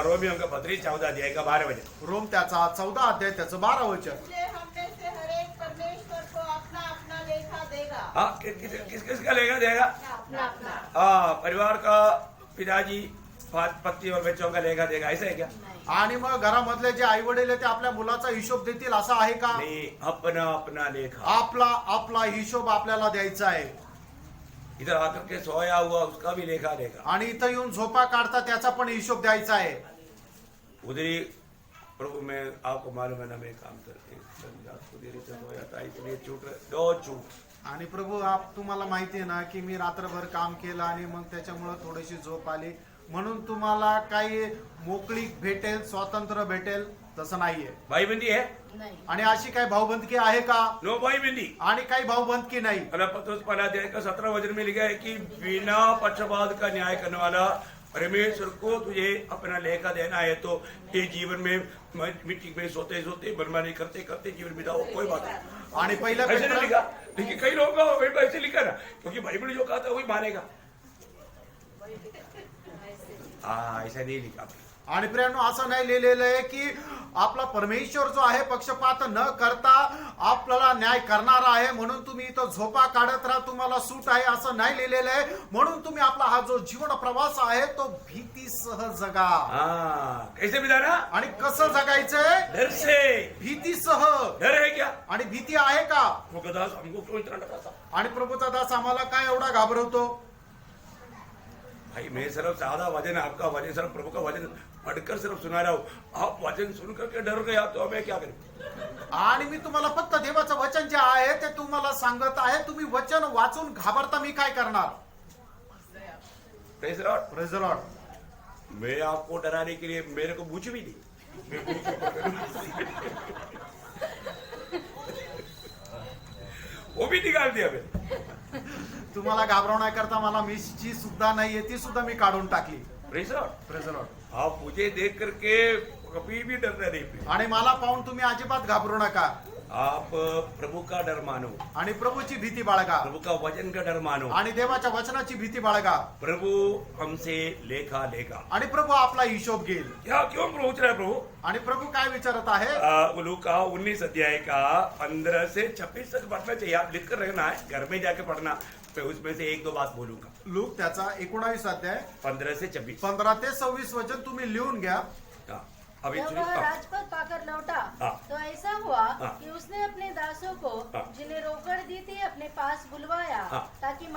रोमियो का पत्री 14 अध्याय का 12 वचन। रोम त्याचा 14 अध्याय त्याचं 12 वचन. इसलिए हम में से हर एक परमेश्वर को अपना अपना लेखा देगा। हाँ, किसका लेखा देगा? अपना अपना। हाँ, परिवार का, पिताजी, पत्नी और बच्चों का लेखा देगा, ऐसा है क्या? आणि मग घरामधले जे आई वडील आहे ते आपल्या मुलाचा हिशोब देतील असं आहे का? नहीं, अपना अपना लेखा। आपला हिशोब आपल्याला द्यायचा आहे. इधर आकर के सोया हुआ उसका भी लेखा देगा। आणि इथं येऊन झोपा काढता त्याचा पण हिशोब द्यायचा आहे. उधरी प्रभु मैं आपको मालूम है ना, मैं काम करके देरी से सोया था, इसलिए दो चूक। आणि प्रभू तुम्हाला माहिती आहे ना की मी रात्रभर काम केलं आणि मग त्याच्यामुळे थोडीशी झोप आली, म्हणून तुम्हाला काही मोकळी भेटेल, स्वातंत्र्य भेटेल तसं नाहीये. भाईबंदी है? नहीं। आणि अशी काही भाऊबंदकी आहे का? नो भाईबंदी। आणि काही भाऊबंदकी नाही. पत्रस पहला अध्याय का 17 वचन में लिखा है कि बिना पक्षपात का न्याय करने वाला परमेश्वर को तुझे अपना लेखा देना है, तो ये जीवन में मिट्टी में सोते सोते मनमानी करते करते जीवन बिताओ, कोई बात नहीं। आणि पहिल्या ऐसे नहीं पेत्र लिखा, लेकिन कई लोगों को ऐसे लिखा ना, क्योंकि बाइबल जो कहता है वही मानेगा। हाँ, ऐसा नहीं लिखा। आणि प्रियांनो असं नाही लिहिलेलं आहे की आपला परमेश्वर जो आहे पक्षपात न करता आपल्याला न्याय करणारा आहे, म्हणून तुम्ही इथं झोपा काढत राहा, तुम्हाला सूट आहे, असं नाही लिहिलेलं आहे. म्हणून तुम्ही आपला हा जो जीवन प्रवास आहे तो भीतीसह जगा. हाँ, कैसे बिताना? आणि कसं जगायचंय? डर से। भीतीसह. डर है क्या? आणि भीती आहे का? मुकदास हमको क्यों इतना डराता? आणि प्रभूचा दास आम्हाला काय एवढा घाबरवतो? भाई, मैं सिर्फ सादा वचन, आपका वचन, सिर्फ प्रभु का वचन पढ़कर सिर्फ सुना रहा हूँ। आप वचन सुन करके डर गया तो हमें क्या करें? आणि मी तुम्हाला फक्त देवाचं वचन जे आहे ते तुम्हाला सांगत आहे, तुम्ही वचन वाचून घाबरता मी काय करणार? Praise the Lord। Praise the Lord. मैं आपको डराने के लिए मेरे को पूछ भी नहीं, मैं वो भी निकाल दिया मैंने। तुम्हाला घाबरवण्याकरता मला मिशी सुद्धा नाहीये, ती सुद्धा मी काढून टाकली. Praise the Lord। Praise the Lord. आप मुझे देख करके कभी भी डरना नहीं फिर। आणि मला पाहून तुम्ही अजिबात घाबरू नका. आप प्रभु का डर मानो, आणि प्रभूची भीती बाळगा, प्रभु का वचन का डर मानो। आणि देवाच्या वचनाची भीती बाळगा. प्रभु हमसे लेखा लेगा। आणि प्रभु आपला हिशोब घेईल. क्या क्यों प्रभु पूछ रहा है? प्रभु आणि प्रभू काय विचारत आहे? लूका 19 अध्याय का 15 से 26 तक पढ़ना चाहिए। आप लिख कर रखना है, घर में जाके पढ़ना। मैं उसमें से 1-2 बात बोलूंगा। लूक त्याचा 19 अध्याय 15 से 26। 15 ते 26 वचन तुम्ही लिहून घ्या. हाँ, अभी जब वह राजपद पाकर लौटा हाँ। तो ऐसा हुआ हाँ। कि उसने अपने दासों को हाँ। जिन्हें रोकड़ दी थी अपने पास बुलवाया हाँ। ताकि ताकि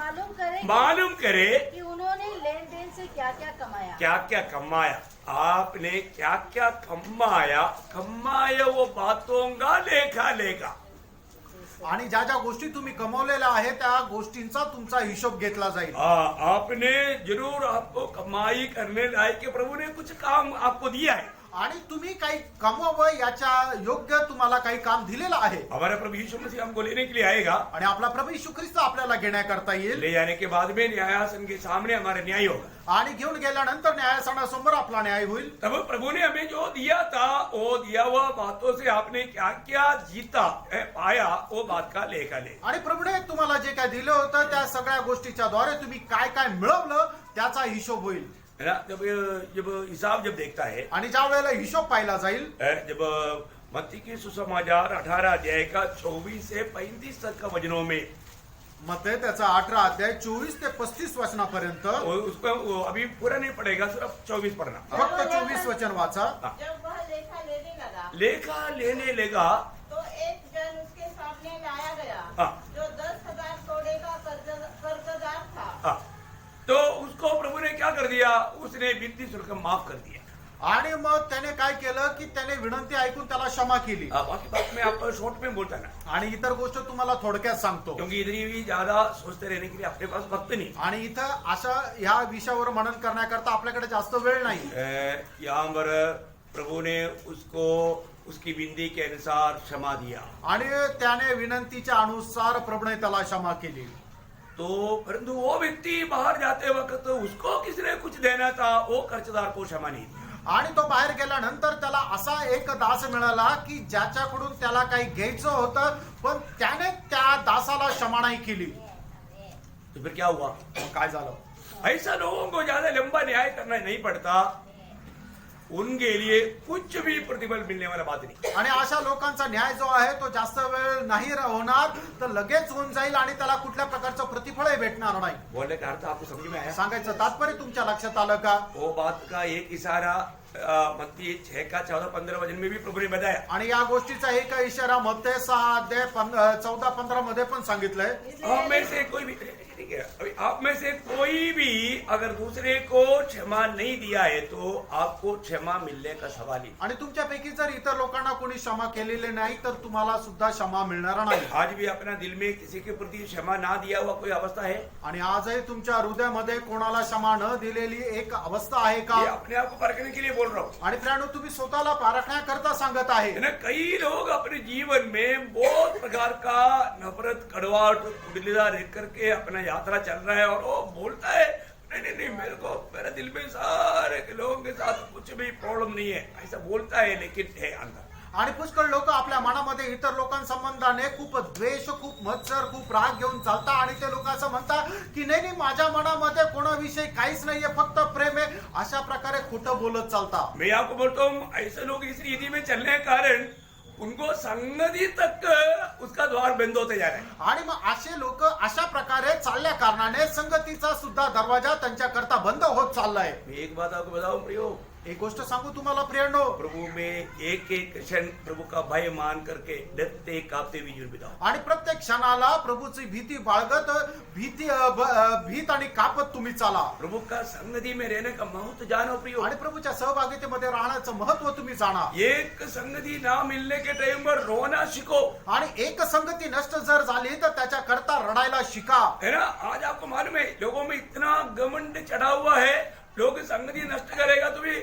मालूम करे कि उन्होंने लेन देन से क्या क्या कमाया। क्या क्या कमाया, आपने क्या क्या कमाया वो बातों का लेखा लेगा। आणि ज्या ज्या गोष्टी तुम्ही कमवलेल्या आहेत त्या गोष्टींचा तुमचा हिशोब घेतला जाईल। आपने जरूर आपको कमाई करने लायक के प्रभु ने कुछ काम आपको दिया है आणि तुम्ही काही कमवावं याच्या योग्य तुम्हाला काही काम दिलेलं आहे। हमारा प्रभु यीशु मसीह हमको लेने के लिए आएगा, आणि आपला प्रभू येशू ख्रिस्त आपल्याला घेण्याकरता येईल ले जाने के बाद में न्यायासन के सामने हमारा न्याय होगा। आणि घेऊन गेल्यानंतर न्यायासनासमोर आपला न्याय होईल। तब प्रभु ने हमें जो दिया था वो दिया हुआ बातों से आपने क्या क्या जीता पाया वो बात का लेखा ले। आणि प्रभूने तुम्हाला जे काय दिलं होतं त्या सगळ्या गोष्टीच्या द्वारे तुम्ही काय काय मिळवलं त्याचा हिशोब होईल। है ना, जब हिसाब जब देखता है आणि ज्या वेळेला हिशोब पाहिला जाईल, जब मत्ती की सुसमाचार 18 अध्याय का 24 से 35 तक का वचनों में मत्ती त्याचा 18 अध्याय 24 ते 35 वचनापर्यंत, उसको वो अभी पूरा नहीं पड़ेगा, सिर्फ 24 पढ़ना। फक्त 24 वचन वाचा। जब वह लेखा लेने लगा लेखा लेने लगा तो एक जन उसके सामने लाया गया हाँ। जो 10,000 तोड़े का कर्जदार था। तो उसको प्रभु ने क्या कर दिया, उसने विनती शुल्क माफ कर दिया। आणि मग त्याने काय केलं की त्याने विनंती ऐकून त्याला क्षमा केली। बाकी बात मैं आपको शॉर्ट में बोलता ना, आणि इतर गोष्ट तुम्हाला थोडक्यात सांगतो, क्योंकि इतनी भी ज्यादा सोचते रहने के लिए अपने पास वक्त नहीं। आणि इथं अशा ह्या विषयावर मनन करण्याकरता आपल्याकडे जास्त वेळ नाही। यहाँ पर प्रभु ने उसको उसकी विनती के अनुसार क्षमा दिया, आणि त्याने विनंतीच्या अनुसार प्रभूने त्याला क्षमा केली। तो परंतु वो व्यक्ति बाहर जाते वक्त उसको किसने कुछ देना था, वो कर्जदार को क्षमा नहीं दी। आणि तो बाहेर गेल्यानंतर त्याला असा एक दास मिळाला की ज्याच्याकडून त्याला काही घ्यायचं होतं पण त्याने त्या दासाला क्षमा नाही केली। तो फिर क्या हुआ, मग काय झालं? ऐसा लोगों को ज्यादा लंबा न्याय करना नहीं पड़ता, उनके लिए कुछ भी प्रतिफल मिलने वाला बात नहीं। आणि अशा लोकांचा न्याय जो आहे तो जास्त वेळ नाही होणार, तर लगेच होऊन जाईल आणि त्याला कुठल्या प्रकारचं प्रतिफळही भेटणार नाही। बोलने का अर्थ आपको समझ में आया? सांगायचं तात्पर्य तुमच्या लक्षात आलं का? वो बात का एक इशारा मत्ती 6 का 14-15 वचन में भी प्रभु ने बताया। आणि या गोष्टीचा एक इशारा मत्ती 6 अध्याय 14-15 मध्ये पण सांगितलंय। आप में से कोई भी, ठीक है, अभी आप में से कोई भी अगर दूसरे को क्षमा नहीं दिया है तो आपको क्षमा मिलने का सवाल ही। आणि तुमच्यापैकी जर इतर लोकांना कोणी क्षमा केलेले नाही तर तुम्हाला सुद्धा क्षमा मिळणार नाही। आज भी अपना दिल में किसी के प्रति क्षमा ना दिया हुआ कोई अवस्था है? आणि आजही तुमच्या हृदयामध्ये कोणाला क्षमा न दिलेली एक अवस्था आहे का? ये अपने आप को परखने के लिए बोल रहा हूँ। आणि प्रियानो तुम्ही स्वतःला पारखण्याकरता सांगत आहे है ना, कई लोग अपने जीवन में बहुत प्रकार का नफरत, कड़वाहट, कुटिलता रह करके अपना यात्रा चल रहा है और वो बोलता है नहीं, मेरे दिल में सारे लोगों के साथ कुछ भी प्रॉब्लम नहीं है, ऐसा बोलता है लेकिन है अंदर। आणि पुष्कळ लोक आपल्या मनामध्ये इतर लोकांसंबंधाने खूप द्वेष, खूप मत्सर, खूप राग घेऊन चालतात आणि ते लोक असं म्हणतात की नाही माझ्या मनामध्ये कोणाविषयी काहीच नाहीये, फक्त प्रेम आहे, अशा प्रकारे खोटं बोलत चालतात। मैं आपको बोलता हूँ ऐसे लोग इस रीति में चलने के कारण उनको संगति तक उसका द्वार बंद होते जा रहे हैं। आणि मग असे लोक अशा प्रकारे चालल्या कारणाने संगतीचा सुद्धा दरवाजा त्यांच्याकरता बंद होत चाललाय। मैं एक बात आपको बताऊं प्रियो, एक गोष्ट सांगू तुम्हाला प्रियनो, प्रभु में एक एक क्षण प्रभु का भय मान करके डरते कांपते हुए जीवन बिताओ। आणि प्रत्येक क्षणाला प्रभूची भीती बाळगत भीत आणि कापत तुम्ही चाला। प्रभु का संगति में रहने का महत्व जानो प्रियो, आणि प्रभूच्या सहभागितेमध्ये राहण्याचं महत्व तुम्ही जाणा। एक संगति ना मिलने के टाइम पर रोना सीखो। आणि एक संगती नष्ट जर झाली तर त्याच्या करता रडायला शिका। है ना, आज आपको मालूम है लोगों में इतना घमंड चढ़ा हुआ है, लोग संगति नष्ट करेगा तो भी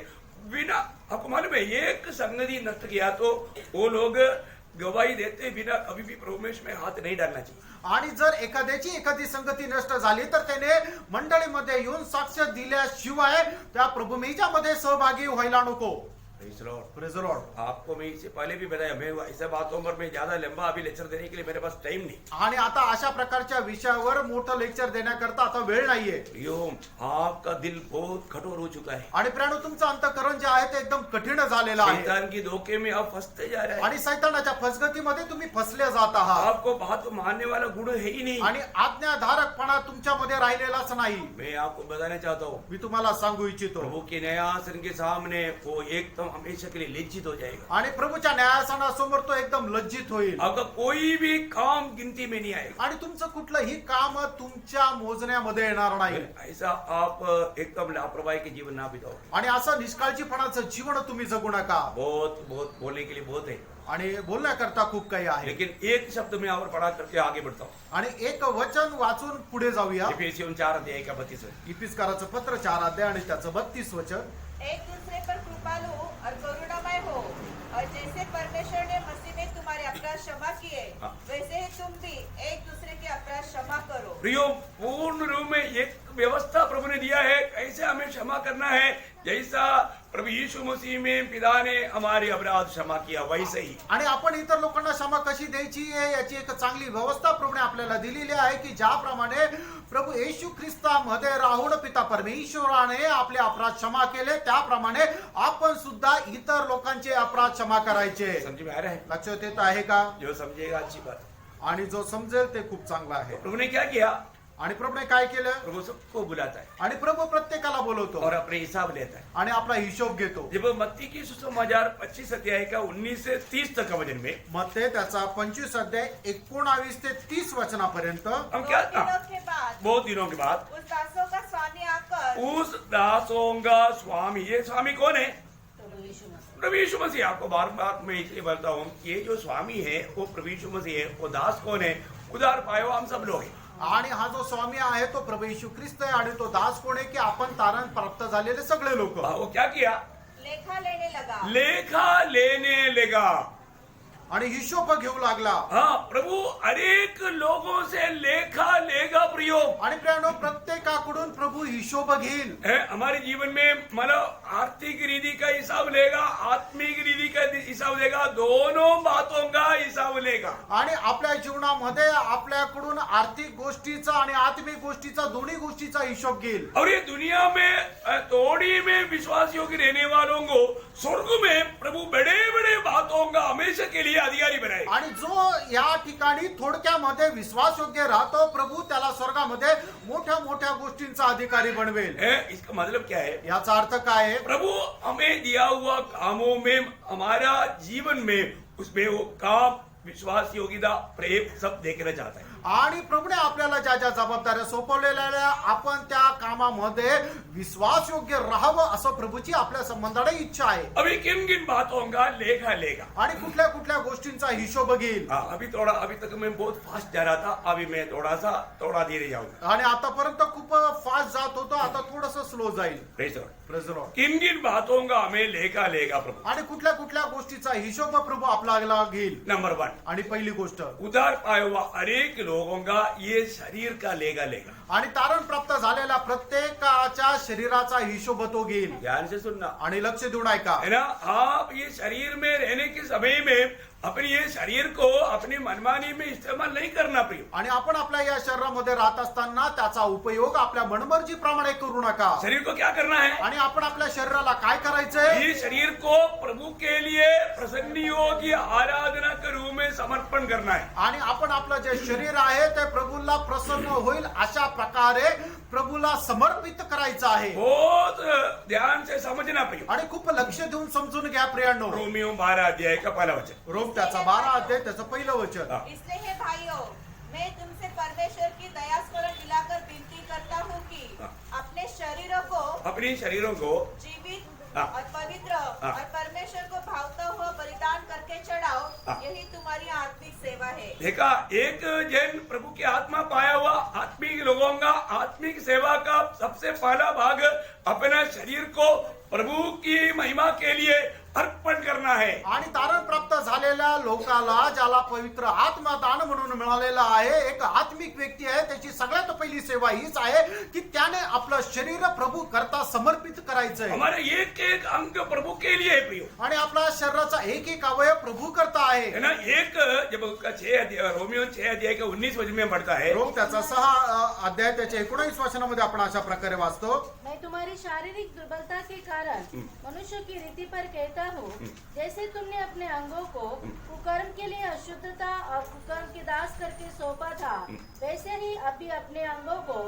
बिना, आपको मालूम है एक संगति नष्ट किया तो वो लोग गवाही देते बिना कभी भी प्रभु में हाथ नहीं डालना चाहिए। आणि जर एखादी संगती नष्ट झाली तर त्याने मंडळीमध्ये येऊन साक्ष दिल्याशिवाय त्या प्रभुमेच्यामध्ये सहभागी व्हायला नको। Praise the Lord. Praise the Lord. आपको मैं इससे पहले भी बताया, मैं ऐसे बातों पर मैं ज्यादा लंबा अभी लेक्चर देने के लिए मेरे पास टाइम नहीं। आणि आता अशा प्रकारच्या विषयावर मोठं लेक्चर देण्याकरता आता वेळ नाहीये। प्रियो, आपका दिल बहुत कठोर हो चुका है, आणि प्रियानो तुमचं अंतःकरण जे आहे ते एकदम कठीण झालेलं आहे शैतान की धोखे में आप फंसते जा रहे हैं। आणि सैतानाच्या फसगतीमध्ये तुम्ही फसले जात आहात आपको बात मानने वाला गुण है ही नहीं। आणि आज्ञाधारकपणा तुमच्यामध्ये राहिलेलाच नाही। मैं आपको बताना चाहता हूँ मी तुम्हाला सांगू इच्छितो, प्रभु के न्यायासन के सामने वो एकदम काम हमेशा के लिए लज्जित हो जाएगा। आणि प्रभूच्या न्यायासनासमोर तो एकदम लज्जित होईल आपका कोई भी काम गिनती में नहीं आएगा। आणि तुमचं कुठलंही काम तुमच्या मोजण्यामध्ये येणार नाही ऐसा आप एकदम लापरवाही के जीवन ना बिताओ। आणि असं निष्काळजीपणाचं जीवन तुम्ही जगू नका बहुत बहुत बोलने के लिए बहुत है, आणि बोलण्याकरता खूप काही आहे लेकिन एक शब्द में और पढ़ा करके आगे बढ़ता हूँ। आणि एक वचन वाचून पुढे जाऊया इफिसियों 4:32। इफिसकाराचं पत्र 4 अध्याय आणि त्याचं 32 वचन। एक दूसरे पर कृपालु और करुणामय हो, और जैसे परमेश्वर ने मसीह में तुम्हारे अपराध क्षमा किए, हाँ। वैसे ही तुम भी एक दूसरे के अपराध क्षमा करो। प्रियो, पूर्ण रूप में एक व्यवस्था प्रभु ने दिया है कैसे हमें क्षमा करना है। जैसा प्रभु यीशु मसीह में पिता ने हमारे अपराध क्षमा किया वैसे ही। आणि आपण इतर लोकांना क्षमा कशी द्यायची आहे याची एक चांगली व्यवस्था प्रभूने आपल्याला दिलेली आहे की ज्याप्रमाणे प्रभू येशू ख्रिस्तामध्ये राहून पिता परमेश्वराने आपले अपराध क्षमा केले त्याप्रमाणे आपण सुद्धा इतर लोकांचे अपराध क्षमा करायचे। समझ में आ रहा है? लक्षात येत आहे का? जो समझेगा अच्छी बात। आणि जो समजेल ते खूप चांगलं आहे। प्रभु ने क्या किया? आणि प्रभूने काय केलं? प्रभु सबको बुलाता है आणि प्रभू प्रत्येकाला बोलवतो और अपने हिसाब लेता है। आणि आपला हिशोब घेतो। जब मत्ती की सुसमाचार 25 अध्याय का 19 से 30 तक का वचन में मत्ते त्याचा 25 अध्याय 19 ते 30 वचनापर्यंत हम क्या बहुत दिनों बहुत दिनों के बाद के बाद उस दासों का स्वामी आकर, उस दासों का स्वामी, ये स्वामी कौन है? प्रभु यीशु मसीह। प्रभु यीशु मसीह। आपको बार बार मैं इसलिए बोलता हूँ, ये जो स्वामी है वो प्रभु यीशु मसीह है। वो दास कौन है? उधार पाए हुआ हम सब लोग हैं। आणि हा जो स्वामी आहे तो प्रभू येशू ख्रिस्त आहे आणि तो दास कोण आहे की आपण तारण प्राप्त झालेले सगळे लोक। वो क्या किया? लेखा लेने लगा। लेखा लेने लगा आणि हिशोब घेऊ लागला। हाँ, प्रभु अनेक लोगों से लेखा लेगा प्रियो। आणि प्रियानो प्रत्येकाकडून प्रभू हिशोब घेईल। हमारे जीवन में मतलब आर्थिक रीति का हिसाब लेगा, आत्मिक रीति का हिसाब लेगा, दोनों बातों का हिसाब लेगा। आणि आपल्या जीवनामध्ये आपल्याकडून आर्थिक गोष्टीचा आणि आत्मिक गोष्टीचा दोन्ही गोष्टीचा हिशोब घेईल। और ये दुनिया में थोड़ी में विश्वास योग्य रहने वालों को स्वर्ग में प्रभु बड़े बड़े बातों का हमेशा के लिए अधिकारी बनाएगा। आणि जो या ठिकाणी थोडक्यामध्ये विश्वासयोग्य राहतो प्रभू त्याला स्वर्गामध्ये मोठ्या मोठ्या गोष्टींचा अधिकारी बनवेल। इसका मतलब क्या है? याचा अर्थ काय आहे? प्रभु हमें दिया हुआ कामों में, हमारा जीवन में, उसमें वो काम, विश्वास योग्यता, प्रेम सब देखना चाहता है। आणि प्रभूने आपल्याला ज्या ज्या जबाबदाऱ्या सोपवलेल्या आपण त्या कामामध्ये विश्वास योग्य राहावं असं प्रभूची आपल्या संबंधाने इच्छा आहे। अभी किन किन बातों का लेखा लेगा आणि कुठल्या कुठल्या गोष्टींचा हिशोब घेईल। अभी तक मैं बहुत फास्ट जा रहा था, अभी मैं थोड़ा धीरे जाऊंगा। आणि आतापर्यंत खूप फास्ट जात होतो, आता थोडस स्लो जाईल। Praise the Lord. Praise the Lord. किन किन बातों का हमें लेखा लेगा प्रभु? आणि कुठल्या कुठल्या गोष्टीचा हिशोब प्रभू आपल्याला घेईल। नंबर 1, आणि पहिली गोष्ट उधार पाया हुआ अनेक लोगों का ये शरीर का लेगा आणि तारण प्राप्त झालेल्या प्रत्येकाच्या शरीराचा हिशोब तो घेईल। ध्यान से सुनना आणि लक्ष देऊन ऐका। है ना? आप ये शरीर में रहने के समय में अपने ये शरीर को अपनी मनमानी में इस्तेमाल नहीं करना प्रिय। आणि आपण आपल्या या शरीरामध्ये राहत असताना त्याचा उपयोग आपल्या मनमर्जीप्रमाणे करू नका। शरीर को क्या करना है? आणि आपण आपल्या शरीराला काय करायचंय? ये शरीर को प्रभु के लिए प्रसन्न योग्य आराधना के रूप में समर्पण करना है। आणि आपण आपलं जे शरीर आहे ते प्रभूला प्रसन्न होईल अशा प्रकारे प्रभूला समर्पित करायचं आहे। बहुत ध्यान से समझना प्रिय। आणि खूप लक्ष देऊन समजून घ्या प्रियांनो। रोमियो 12 अध्याय का पहला वचन। रोम त्याचा 12 अध्याय त्याचं पहिलं वचन। इसलिए हे भाइयों, मैं तुमसे परमेश्वर की दया स्मरण दिलाकर विनती करता हूँ कि अपने शरीरों को जीवित और पवित्र और परमेश्वर को भावता हुआ बलिदान करके चढ़ाओ, यही तुम्हारी आत्मिक सेवा है। देखा, एक जन प्रभु की आत्मा पाया हुआ आत्मिक लोगों का आत्मिक सेवा का सबसे पहला भाग अपना शरीर को प्रभु की महिमा के लिए अर्पण करना है। आणि तारण प्राप्त झालेल्या लोकाला ज्याला पवित्र आत्मदान म्हणून मिळालेला आहे, एक आत्मिक व्यक्ती आहे, त्याची सगळ्यात पहिली सेवा हीच आहे की त्याने आपलं शरीर प्रभू करता समर्पित करायचंय। हमारे एक एक अंग प्रभु के लिए है प्रियो। आणि आपला शरीराचा एक एक अवयव प्रभू करता आहे। है ना? एक जब रोमियो 6 अध्याय के 19 वचन में पढ़ता है, रोम त्याचा 6 अध्याय त्याच्या 19 वचनामध्ये आपण अशा प्रकारे वाचतो। मैं तुम्हारी शारीरिक दुर्बलता के कारण मनुष्य की रीति पर कहता हूँ, जैसे तुमने अपने अंगों को कुकर्म के लिए अशुद्धता और कुकर्म के दास करके सौंपा था, वैसे ही अभी अपने अंगों को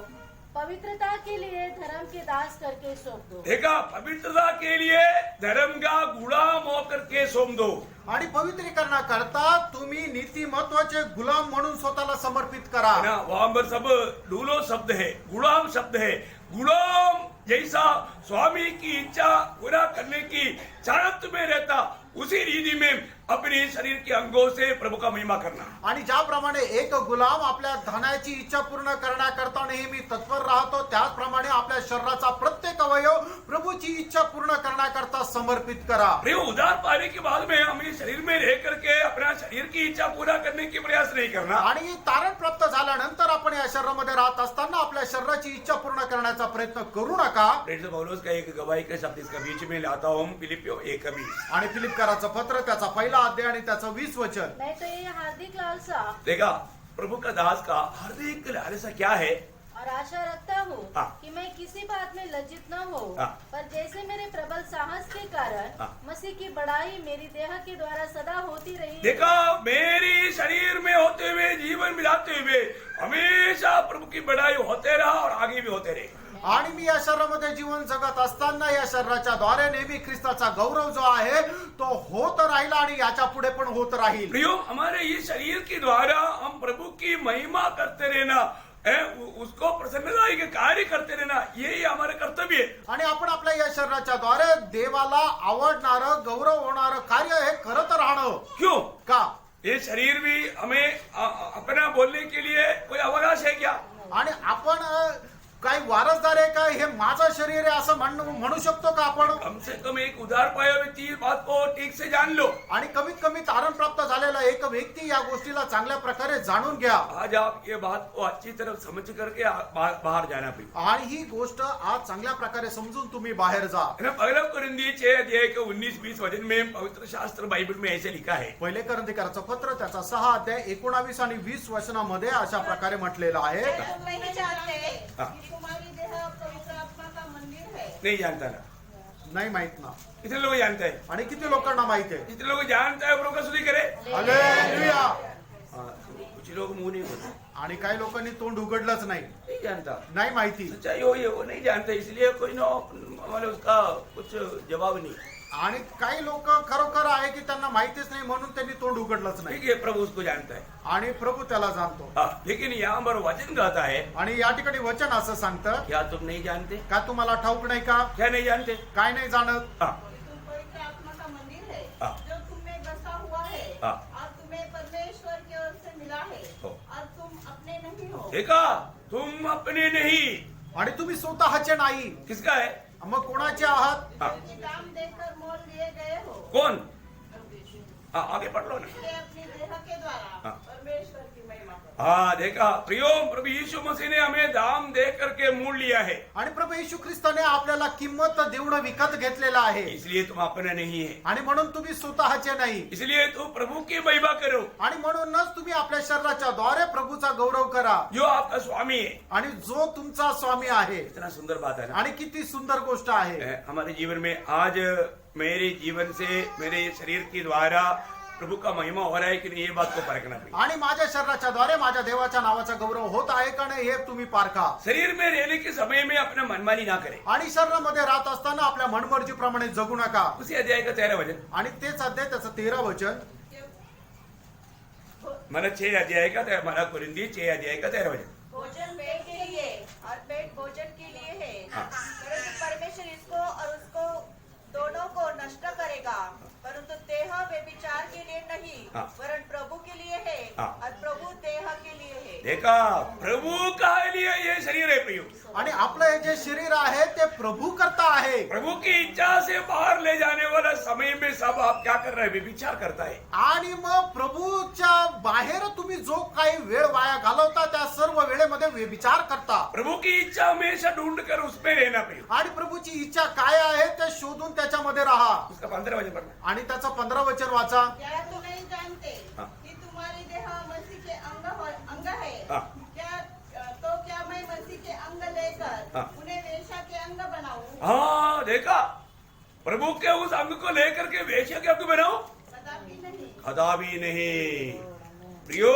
पवित्रता के लिए धर्म के दास करके सौंप दो। देखा, पवित्रता के लिए धर्म का गुलाम होकर के सौंप दो। आणि पवित्रीकरणाकरता तुम्ही नीतिमत्वाचे गुलाम म्हणून स्वतःला समर्पित करा। है ना, वहां पर सब डूलो शब्द है, गुलाम शब्द है। गुलाम जैसा स्वामी की इच्छा पूरा करने की चाहत में रहता, उसी रीति में अपने शरीर के अंगों से प्रभु का महिमा करना। आणि ज्याप्रमाणे एक गुलाम आपल्या धनाची इच्छा पूर्ण करण्याकरता नेहमी तत्पर राहतो, त्याचप्रमाणे आपल्या शरीराचा प्रत्येक अवयव प्रभूची इच्छा पूर्ण करण्याकरता समर्पित करा। प्रिय, उद्धार पाने के बाद में हमें शरीर में रह करके अपना शरीर की इच्छा पूरा करने की प्रयास नहीं करना। आणि तारण प्राप्त झाल्यानंतर आपण या शरीरामध्ये राहत असताना आपल्या शरीराची इच्छा पूर्ण करण्याचा प्रयत्न करू नका। प्रेरित पौलुस का एक गवाही का शब्द इसका बीच में लाता हूं, फिलिपियों 1:20। आणि फिलिपकराचं पत्र त्याचा पहिला अध्याय आणि त्याचं 20 वचन। मैं तो ये हार्दिक लालसा देखा, प्रभु का दास का हार्दिक लालसा क्या है? और आशा रखता हूँ हाँ। कि मैं किसी बात में लज्जित न हो, हाँ। पर जैसे मेरे प्रबल साहस के कारण हाँ। मसीह की बड़ाई मेरी देह के द्वारा सदा होती रही। देखा, मेरी शरीर में होते हुए, जीवन मिलाते हुए हमेशा प्रभु की बड़ाई होते रहा और आगे भी होते रहे। आणि मी या शरीरामध्ये जीवन जगत असताना या शरीराच्या द्वारे नेहमी ख्रिस्ताचा गौरव जो आहे तो होत राहिला आणि याच्या पुढे पण होत राहील। प्रियो, हमारे इस शरीर के द्वारा हम प्रभु की महिमा करते रहना, उसको प्रसन्नता के कार्य करते रहना, यही हमारे कर्तव्य है। आणि आपण आपल्या या शरीराच्या द्वारे देवाला आवडणारं गौरव होणारं कार्य हे करत राहणं। क्यों? का? ये शरीर भी हमें अपना बोलने के लिए कोई अवकाश है क्या? आणि आपण काही वारसदार आहे का, हे माझं शरीर आहे असं म्हणू शकतो का आपण? कम से कम एक उधार पाया व्यक्ति इस बात को ठीक से जान लो। आणि कमीत कमी तारण प्राप्त झालेला एक व्यक्ती या गोष्टीला चांगल्या प्रकारे जाणून घ्या। आज आप ये बात को अच्छी तरह समझ करके बाहर जाना पड़ेगा। आणि ही गोष्ट आज चांगल्या प्रकारे समजून तुम्ही बाहेर जा। पहला कुरिन्थी 6 अध्याय के 19-20 वचन में पवित्र शास्त्र बाइबल में ऐसे लिखा है। पहिले करंथीकराचं पत्र त्याचा 6 अध्याय 19 आणि 20 वचनामध्ये अशा प्रकारे म्हटलेलं आहे। तुम नहीं जानते हाँ। कि तुम्हारी देह पवित्र आत्मा का मंदिर है। नहीं जानता ना, नाही माहित ना। कितने लोग जानते हैं? आणि किती लोकांना माहित आहे? कितने लोग जानता है प्रभु का स्तुति करे? हालेलुया। हाँ, कुछ लोग मुंह नहीं बोलते, आणि काही लोकांनी तोंड उघडलंच नाही, नहीं जानता। नाही माहिती। सच्चाई हो ये, वो नहीं जानते, इसलिए कोई ना हमारे उसका कुछ जवाब नहीं। आणि काही लोक खरोखर आहे की त्यांना माहितीच नाही म्हणून त्यांनी तोंड उघडलंच नाही, ठीक है, प्रभु उसको जानता है। आणि प्रभु त्याला जाणतो। हाँ, लेकिन यहाँ पर वचन कहता है, आणि या ठिकाणी वचन असं सांगतं, क्या तुम नहीं जानते? का तुम्हाला ठाऊक नाही का? क्या नहीं जानते? काय नाही जाणत? हाँ, तुम पवित्र आत्मा का मंदिर है हाँ। जो तुम में बसा हुआ है हाँ। और तुम्हें परमेश्वर की ओर से मिला है हो। और तुम अपने नहीं हो। देखा, तुम अपने नहीं, आणि तुम्ही स्वतःचे नाही, किसका है? मग कोणाचे आहात? हाँ, क्योंकि दाम देकर मोल लिए गए हो। कौन? हाँ, आगे पढ़ लो ना। इसलिए अपनी देह के द्वारा हाँ। परमेश्वर की महिमा करो। हाँ, देखा प्रियो, प्रभु यीशु मसीह ने हमें दाम दे करके मूल लिया है, आणि प्रभू येशू ख्रिस्ताने आपल्याला किंमत देऊन विकत घेतलेला आहे। इसलिए तुम अपने नहीं है, आणि म्हणून तुम्ही स्वतःचे नाही, इसलिए तुम प्रभु की महिमा करो, आणि म्हणूनच तुम्ही आपल्या शरीराच्या द्वारे प्रभूचा गौरव करा, जो आपका स्वामी है। आणि जो तुमचा स्वामी आहे। इतना सुंदर बात है ना। आणि किती सुंदर गोष्ट आहे। हमारे जीवन में आज मेरे जीवन से, मेरे शरीर के द्वारा प्रभु का महिमा हो रहा है कि नहीं, ये बात को परखना पड़ेगा। आणि माझ्या शरीराच्या द्वारे माझ्या देवाच्या नावाचा गौरव होत आहे का नाही हे तुम्ही पारखा। शरीर में रहने के समय में अपना मनमानी ना करें। आणि शरीरामध्ये राहत असताना आपल्या मनमर्जीप्रमाणे जगू नका। उसी अध्याय का 13 वचन, आणि तेच अध्याय त्याचं 13 वचन, मला 6 अध्याय का, मला कुरिन्थी 6 अध्याय का 13 वचन। भोजन पेट के लिए और पेट भोजन के लिए है, हाँ। परंतु परमेश्वर इसको और उसको दोनों को नष्ट करेगा। परंतु देह व्यभिचार के लिए नहीं, हाँ। वरन प्रभु के लिए है हाँ। और प्रभु देह के लिए है। देखा, प्रभु का लिए ये शरीर है प्रियो। आणि आपलं हे जे शरीर आहे ते प्रभू करता आहे। प्रभु की इच्छा से बाहर ले जाने वाला समय में सब आप क्या कर रहे हैं? विचार करता है। आणि मग प्रभूच्या बाहेर तुम्ही जो काही वेळ वाया घालवता त्या सर्व वेळेमध्ये विचार करता। प्रभु की इच्छा हमेशा ढूंढ कर उसमें रहना प्रियो। आणि प्रभूची इच्छा काय आहे ते शोधून त्याच्यामध्ये राहा। उसका 15 वचन पढ़ना। आणि त्याचं 15 वचन वाचा। क्या तुम नहीं जानते हाँ। कि तुम्हारी देह मसीह के अंग है? हाँ। क्या मैं मसीह के अंग लेकर हाँ। उन्हें वेश्या के अंग बनाऊं? हाँ, देखा, प्रभु के उस अंग को लेकर के वेश्या के अंग बनाओ? कदापि नहीं। कदापि नहीं प्रियो।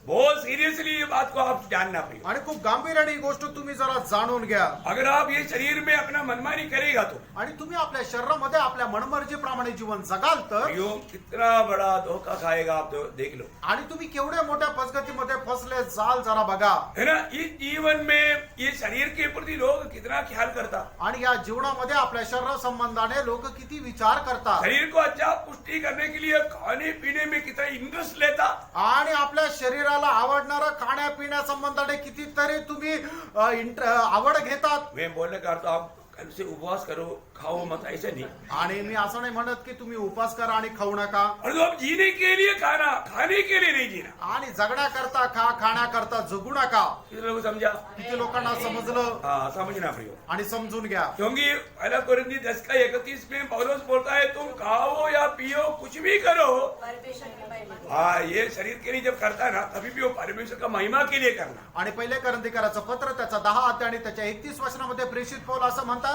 बहुत सीरियस सीरियसली ये बात को आप जानना प्रिय। आणि खूप गांभीर्याने ही गोष्ट तुम्ही जरा जाणून घ्या. अगर आप ये शरीर में अपना मनमानी करेगा तो आणि तुम्ही आपल्या शरीरामध्ये आपल्या मनमर्जीप्रमाणे जीवन जगाल तर प्रियो कितना बड़ा धोखा खाएगा आप तो देख लो, आणि तुम्ही केवढ्या मोठ्या फसगतीमध्ये फसले जाल जरा बघा. है ना. इस जीवन में ये शरीर के प्रति लोग कितना ख्याल करता, आणि या जीवनामध्ये आपल्या शरीर संबंधाने लोक किती विचार करतात शरीर को अच्छा पुष्टि करने के लिए खाने पीने में कितना इंटरेस्ट लेता. आणि आपल्या शरीराला आवडणारं खाण्यापिण्या संबंधाने कितीतरी तुम्ही आवड घेतात. मैं बोलने का अर्थ आप कल से उपवास करो, खाओ मत, ऐसे नहीं. आणि मी असं नाही म्हणत की तुम्ही उपास करा आणि खाऊ नका. और तो आप जीने के लिए खाना, खाने के लिए नहीं जीना. आणि जगण्याकरता खा, खाण्याकरता जगू नका. कितने लोग समझा? किती लोकांना समजलं हाँ, समझना प्रियो. आणि समजून घ्या. क्योंकि पहला कोरिन्थी 10:31 में पौलुस बोलता है तुम खाओ या पियो कुछ भी करो, परमेश्वर की महिमा के लिए। हाँ ये शरीर के लिए जब करता है ना तभी भी वो परमेश्वर का महिमा के लिए करना. आणि पहिले करंथीकराचं पत्र त्याचा 10 अध्याय आणि त्याच्या 31 वचनामध्ये प्रेषित पौल असं म्हणतात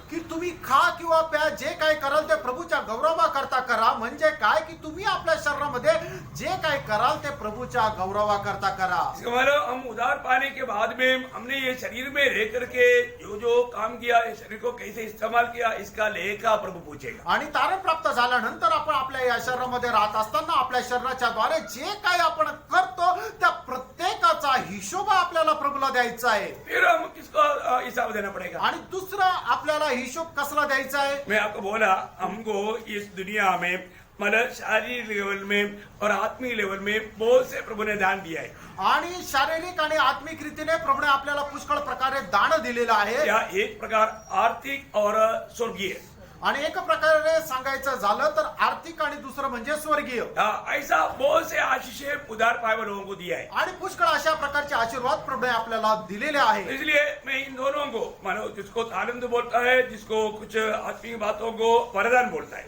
की तुम्ही खा किंवा प्या, जे काय कराल ते प्रभूच्या गौरवाकरता करा. म्हणजे काय की तुम्ही आपल्या शरीरामध्ये जे काय कराल ते प्रभूच्या गौरवाकरता करा. इसका मतलब हम उधार पाने के बाद में हमने ये शरीर में रह करके जो जो काम किया, इस शरीर को कैसे इस्तेमाल किया, इसका लेखा प्रभु पूछेगा. आणि तारण प्राप्त झाल्यानंतर आपण आपल्या या शरीरामध्ये राहत असताना आपल्या शरीराच्या द्वारे जे काय आपण करतो त्या प्रत्येकाचा हिशोब आपल्याला प्रभूला द्यायचा आहे. फिर हम किसको हिसाब देना पड़ेगा. आणि दुसरा आपल्याला हिशोब कसला द्यायचा आहे. मैं आपको बोला हमको इस दुनिया में मतलब शारीरिक लेवल में और आत्मिक लेवल में बहुत से प्रभु ने दान दिया है. आणि शारीरिक आणि आत्मिक रीतीने प्रभूने आपल्याला पुष्कळ प्रकारे दान दिलेलं आहे. या एक प्रकार आर्थिक और स्वर्गीय. आणि एक प्रकारे सांगायचं झालं तर आर्थिक आणि दुसरं म्हणजे स्वर्गीय. ऐसा बहुत से आशीष उधार पाए हुए लोगों को दिया है. आणि पुष्कळ अशा प्रकारचे आशीर्वाद प्रभूने आपल्याला दिलेले आहे. इसलिए मैं इन दोनों को मानो जिसको तालंत बोलता है, जिसको कुछ आत्मिक बातों को वरदान बोलता है.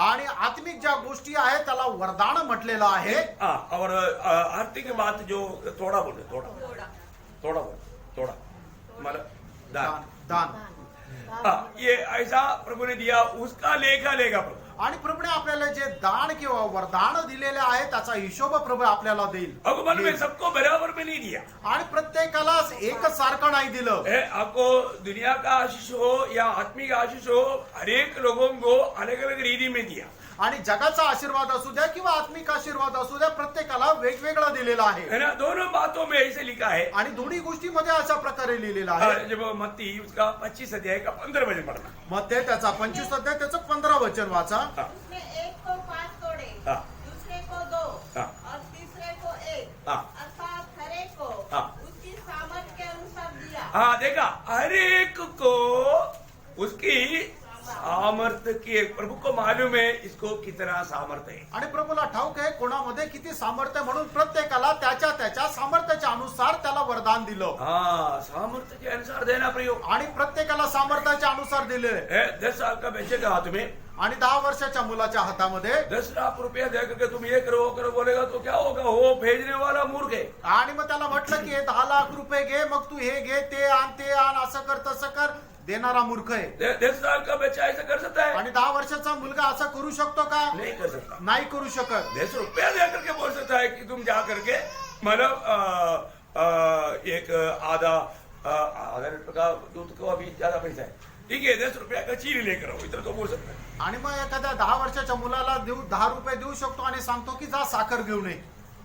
आणि आत्मिक ज्या गोष्टी आहेत त्याला वरदान म्हटलेलं आहे. और आर्थिक बात जो थोड़ा बोलते थोड़ा मतलब दान. दान. ये ऐसा प्रभु ने दिया, उसका लेखा लेगा प्रभु. आणि प्रभूने आपल्याला जे दान किंवा वरदान दिलेले आहे त्याचा हिशोब प्रभु आपल्याला देईल. भगवान में सबको बराबर में नहीं दिया. आणि प्रत्येकाला एक सारखं नाही दिलं. आपको दुनिया का आशीष हो या आत्मिक आशीष हो, हर एक लोगों को अलग अलग रीति में दिया. आणि जगाचा आशीर्वाद असू द्या किंवा आत्मिक आशीर्वाद असू द्या प्रत्येकाला वेगवेगळा दिलेला आहे. है ना. दोनों बातों में ऐसे लिखा है. आणि दोन्ही गोष्टीमध्ये अशा प्रकारे लिहिलेला आहे. जब मत्ती उसका 25 अध्याय का 15 वचन पढ़ना. मध्ये त्याचा 25 अध्याय त्याचं 15 वचन वाचा. उसने एक को 5 तोड़े, दूसरे को 2 और तीसरे को 1, अर्थात हर एक को उसकी सामर्थ्य के अनुसार दिया. हाँ देखा, हर एक को उसकी सामर्थ्य की. प्रभु को मालूम है इसको कितना सामर्थ्य है. आणि प्रभूला ठाऊक आहे कोणामध्ये किती सामर्थ्य, म्हणून प्रत्येकाला त्याच्या त्याच्या सामर्थ्याच्या अनुसार त्याला वरदान दिलं. हाँ सामर्थ्य के अनुसार देना प्रयोग. आणि प्रत्येकाला सामर्थ्याच्या अनुसार दिले. 10 साल का बच्चे का हाथ में आणि 10 वर्षाच्या मुलाच्या हातामध्ये 10 लाख रुपया दे करके तुम ये करो वो करो बोलेगा तो क्या होगा. वो भेजने वाला मूर्ख है. आणि मग त्याला म्हटलं की 10 लाख रुपये घे, मग तू हे घे, ते आण, असं कर तसं कर, देणारा मूर्ख आहे. 10 साल का बच्चा ऐसा कर सकता है? आणि 10 वर्षाचा मुलगा असं करू शकतो का. नहीं कर सकता. नाही करू शकत. 10 रुपया दे करके बोल सकता है कि तुम जा करके मतलब एक आधा लीटर का दूध को अभी ज्यादा पैसा है, ठीक है 10 रुपया का चीनी लेकर आओ, इतना तो बोल सकता है. आणि मग एखाद्या 10 वर्षाच्या मुलाला 10 रुपये देऊ शकतो आणि सांगतो की जा साखर घेऊन ये.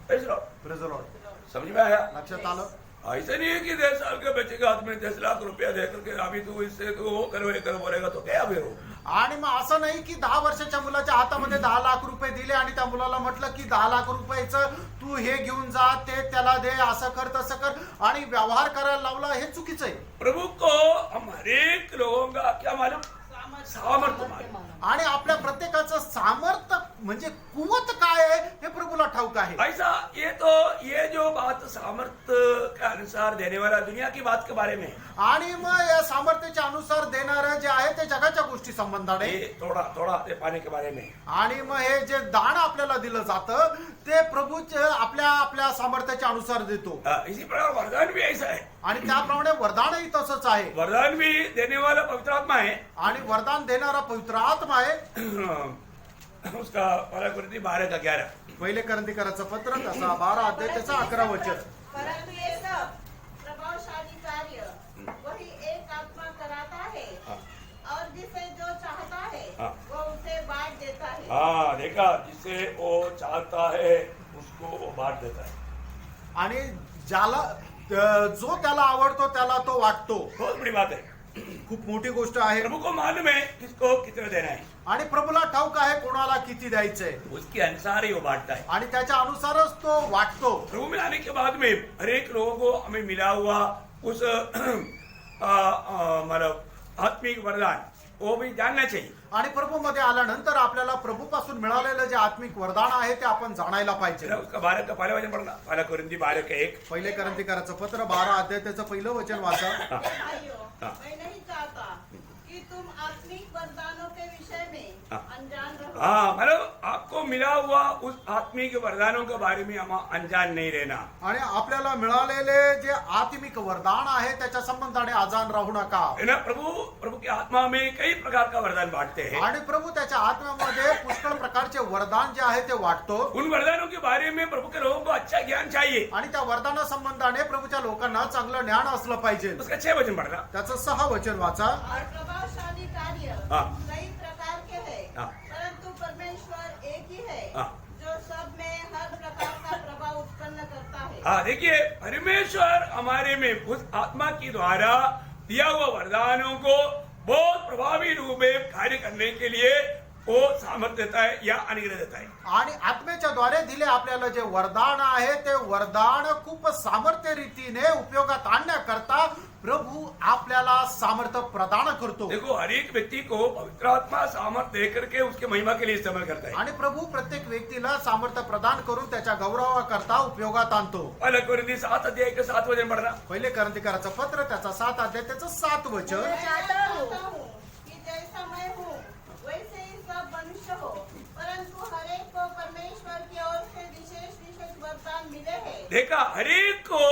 Praise the Lord. Praise the Lord. समझ में आया. लक्षात आलं. ऐसा नहीं है कि 10 साल के बच्चे के हाथ में 10 लाख रुपया दे करके अभी तू इससे तो वो करो ये करो बोलेगा तो क्या फिर हो. आणि मग असं नाही की 10 वर्षाच्या मुलाच्या हातामध्ये 10 लाख रुपये दिले आणि त्या मुलाला म्हटलं की 10 लाख रुपयाचं तू हे घेऊन जा, ते त्याला दे, असं कर तसं कर आणि व्यवहार करायला लावला. हे चुकीचं आहे. प्रभु को हम हर एक लोगों का क्या मालूम, सामर्थ्य मालूम. आणि आपल्या प्रत्येकाचं सामर्थ्य म्हणजे कुवत काय आहे हे प्रभूला ठाऊक आहे. ऐसा ये जो बात सामर्थ्य के अनुसार देने वाला दुनिया की बात के बारे में. आणि मग या सामर्थ्याच्या अनुसार देणारं जे आहे ते जगाच्या गोष्टी संबंधाने. थोड़ा ते पाने के बारे में. आणि मग हे जे दान आपल्याला दिलं जातं ते प्रभू आपल्या सामर्थ्याच्या अनुसार देतो. इसी प्रकार वरदान भी ऐसा है. आणि त्याप्रमाणे वरदानही तसंच आहे. वरदान भी देने वाला पवित्र आत्मा है. आणि वरदान देणारा पवित्र आत्मा आहे. उसका 12 का 11. पहिले करंथीकराचं पत्र त्याचा 12 अध्याय त्याचा 11 वचन. हाँ देखा, जिसे वो चाहता है उसको वो बांट देता है। आणि ज्याला जो त्याला आवडतो त्याला तो वाटतो. बहुत बड़ी बात है। खूप मोठी गोष्ट आहे. प्रभु को मालूम है किसको कितना देना है, आणि प्रभूला ठाऊक आहे कोणाला किती द्यायचंय उसके अनुसार ही वो बांटता है। आणि त्याच्या अनुसारच तो वाटतो. प्रभु में आने के बाद में हर एक लोगों को हमें मिला हुआ उस मतलब आत्मिक वरदान वो भी जानना चाहिए। आणि प्रभू मध्ये आल्यानंतर आपल्याला प्रभूपासून मिळालेलं जे आत्मिक वरदान आहे ते आपण जाणायला पाहिजे. जरा उसका 12 का पहला वचन पढ़ना, पहला कोरिन्थी 12 का 1। पहिले करंथीकराचं पत्र 12 अध्याय त्याचं पहिलं वचन वाचा. भाइयों, हाँ। मैं नहीं चाहता कि तुम आत्मिक वरदानों के विषय में हाँ। अनजान रहो। हाँ मतलब आपको मिला हुआ उस आत्मिक वरदानों के बारे में हम अनजान नहीं रहना। आणि आपल्याला मिळालेले जे आत्मिक वरदान आहे त्याच्या संबंधाने अजाण राहू नका. है ना, प्रभु की आत्मा में कई प्रकार का वरदान बांटते हैं। आणि प्रभू त्याच्या आत्म्यामध्ये पुष्कळ प्रकारचे वरदान जे आहे ते वाटतो. उन वरदानों के बारे में प्रभु के लोगों को अच्छा ज्ञान चाहिए। आणि त्या वरदाना संबंधाने प्रभूच्या लोकांना चांगलं ज्ञान असलं पाहिजे. उसका 6 वचन पढ़ना। त्याचं 6 वचन वाचा. और प्रभावशाली कार्य हाँ। कई प्रकार के हैं, हाँ। परंतु परमेश्वर एक ही है हाँ। जो सब में हर प्रकार का प्रभाव उत्पन्न करता है। हाँ देखिए, परमेश्वर हमारे में उस आत्मा के द्वारा दिया हुआ वरदानों को बहुत प्रभावी रूप में कार्य करने के लिए वो सामर्थ्य देता है या अनुग्रह देता है। आणि आत्म्याच्या द्वारे दिले आपल्याला जे वरदान आहे ते वरदान खूप सामर्थ्य रीतीने उपयोगात आणण्याकरता प्रभू आपल्याला सामर्थ्य प्रदान करतो. देखो, हर एक व्यक्ति को पवित्र आत्मा सामर्थ्य देकर के उसके महिमा के लिए इस्तेमाल करता है। आणि प्रभू प्रत्येक व्यक्तीला सामर्थ्य प्रदान करून त्याच्या गौरवाकरता उपयोगात आणतो. पहला कोरिन्थी 7 अध्याय का 7 वचन पढ़ना। पहिले करंथीकराचं पत्र त्याचा 7 अध्याय त्याचं 7 वचन. मैं चाहता हूँ कि जैसा मैं हूँ वैसे ही सब मनुष्य हो, परंतु हर एक को परमेश्वर की ओर से विशेष विशेष वरदान मिले हैं। देखा, हर एक को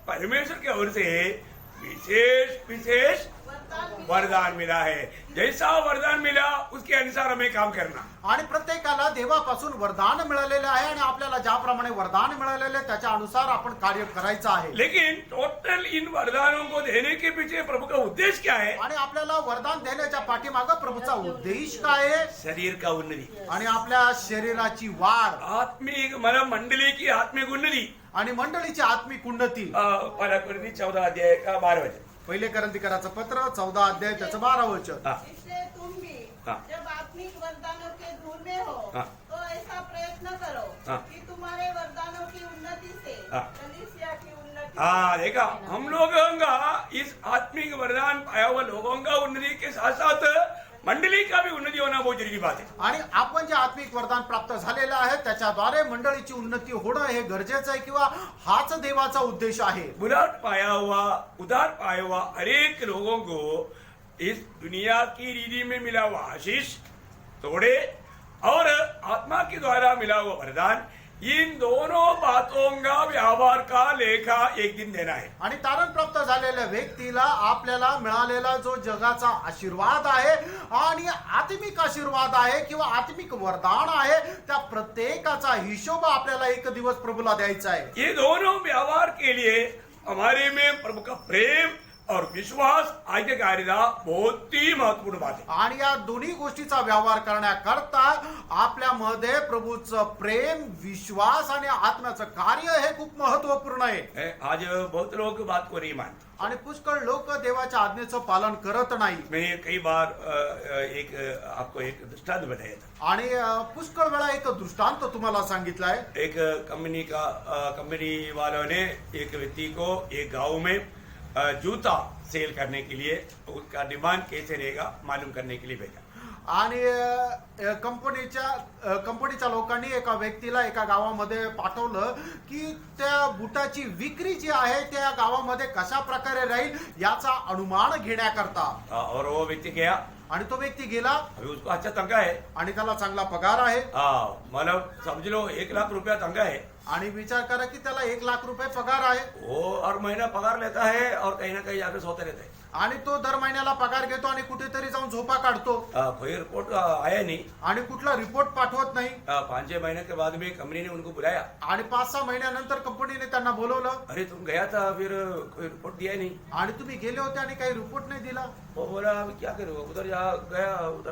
परमेश्वर की ओर से विशेष विशेष वरदान मिला है। जैसा वरदान मिला उसके अनुसार हमें काम करना। आणि प्रत्येकाला देवापासून वरदान मिळालेले आहे आणि आपल्याला ज्याप्रमाणे वरदान मिळालेले त्याच्या अनुसार आपण कार्य करायचं आहे. लेकिन टोटल इन वरदानों को देने के पीछे प्रभु का उद्देश्य क्या है? आणि आपल्याला वरदान देण्याच्या पाठीमागं प्रभूचा उद्देश काय आहे? शरीर का उन्नति, आणि आपल्या शरीराची वाढ आत्मिक मतलब मंडली की आत्मिक उन्नति। आणि मंडळीची आत्मिक उन्नती. पहला कोरिन्थी 14 अध्याय का 12 वचन। पहिले करंथीकराचं पत्र 14 अध्याय त्याचं 12 वचन. हाँ। इसलिए तुम भी हाँ। जब आत्मिक वरदानों के धूल में हो हाँ। तो ऐसा प्रयत्न करो हाँ। कि तुम्हारे वरदानों की उन्नति से हाँ। कलीसिया की उन्नति हाँ देखा, हम लोगों का इस आत्मिक वरदान पाया हुआ लोगों का उन्नति के साथ साथ मंडली का भी उन्नति होना बहुत जरूरी बात है। आणि आपण जे आत्मिक वरदान प्राप्त झालेलं आहे त्याच्याद्वारे मंडळीची उन्नती होणं हे गरजेचं आहे किंवा हाच देवाचा उद्देश आहे. उदार पाया हुआ हर एक लोगों को इस दुनिया की रीति में मिला हुआ आशीष तोड़े और आत्मा के द्वारा मिला हुआ वरदान, इन दोनों बातों का व्यवहार का लेखा एक दिन देना है. आणि तारण प्राप्त झालेल्या व्यक्तीला आपल्याला मिळालेला जो जगाचा आशीर्वाद आहे आणि आत्मिक आशीर्वाद आहे किंवा आत्मिक वरदान आहे त्या प्रत्येकाचा हिशोब आपल्याला एक दिवस प्रभूला द्यायचा आहे. ये दोनों व्यवहार के लिए हमारे में प्रभु का प्रेम और विश्वास आज्ञाकारिता बहुत ही महत्वपूर्ण बात है. आणि या दोन्ही गोष्टीचा व्यवहार करण्याकरता आपल्यामध्ये प्रभूचं प्रेम, विश्वास आणि आत्म्याचं कार्य हे खूप महत्वपूर्ण आहे. आज बहुत लोग बात को नहीं मानते. आणि पुष्कळ लोक देवाच्या आज्ञेचं पालन करत नाही. मैंने कई बार आपको एक दृष्टांत बताया था. आणि पुष्कळ वेळा एक दृष्टांत तुम्हाला सांगितलाय. एक कंपनी वालों ने एक व्यक्ति को एक गांव में जूता सेल करने के लिए उसका डिमांड कैसे रहेगा मालूम करने के लिए भेजा. आणि कंपनीच्या लोकांनी एका व्यक्तीला एका गावामध्ये पाठवलं की त्या बुटाची विक्री जी आहे त्या गावामध्ये कशा प्रकारे राहील याचा अनुमान घेण्याकरता. और वो व्यक्ति गया. आणि तो व्यक्ती गेला. अभी उसको अच्छा तंगा है. आणि त्याला चांगला पगार आहे. मतलब समझ लो 1 लाख रुपया तंगा है. आणि विचार करा की त्याला 1 लाख रुपये पगार आहे. वो हर महीना पगार लेता है और कहीं ना कहीं जाकर सोता रहता है. आणि तो दर महिन्याला पगार घेतो आणि कुठेतरी जाऊन झोपा काढतो. कोई रिपोर्ट आया नहीं. आणि कुठला रिपोर्ट पाठवत नाही. 5-6 महीने के बाद में कंपनी ने उनको बुलाया. आणि 5-6 महिन्यानंतर कंपनीने त्यांना बोलवलं. अरे तुम गया था फिर कोई रिपोर्ट दिया नहीं. आणि तुम्ही गेले होते आणि काही रिपोर्ट नाही दिला. वो बोला अभी क्या करो, उधर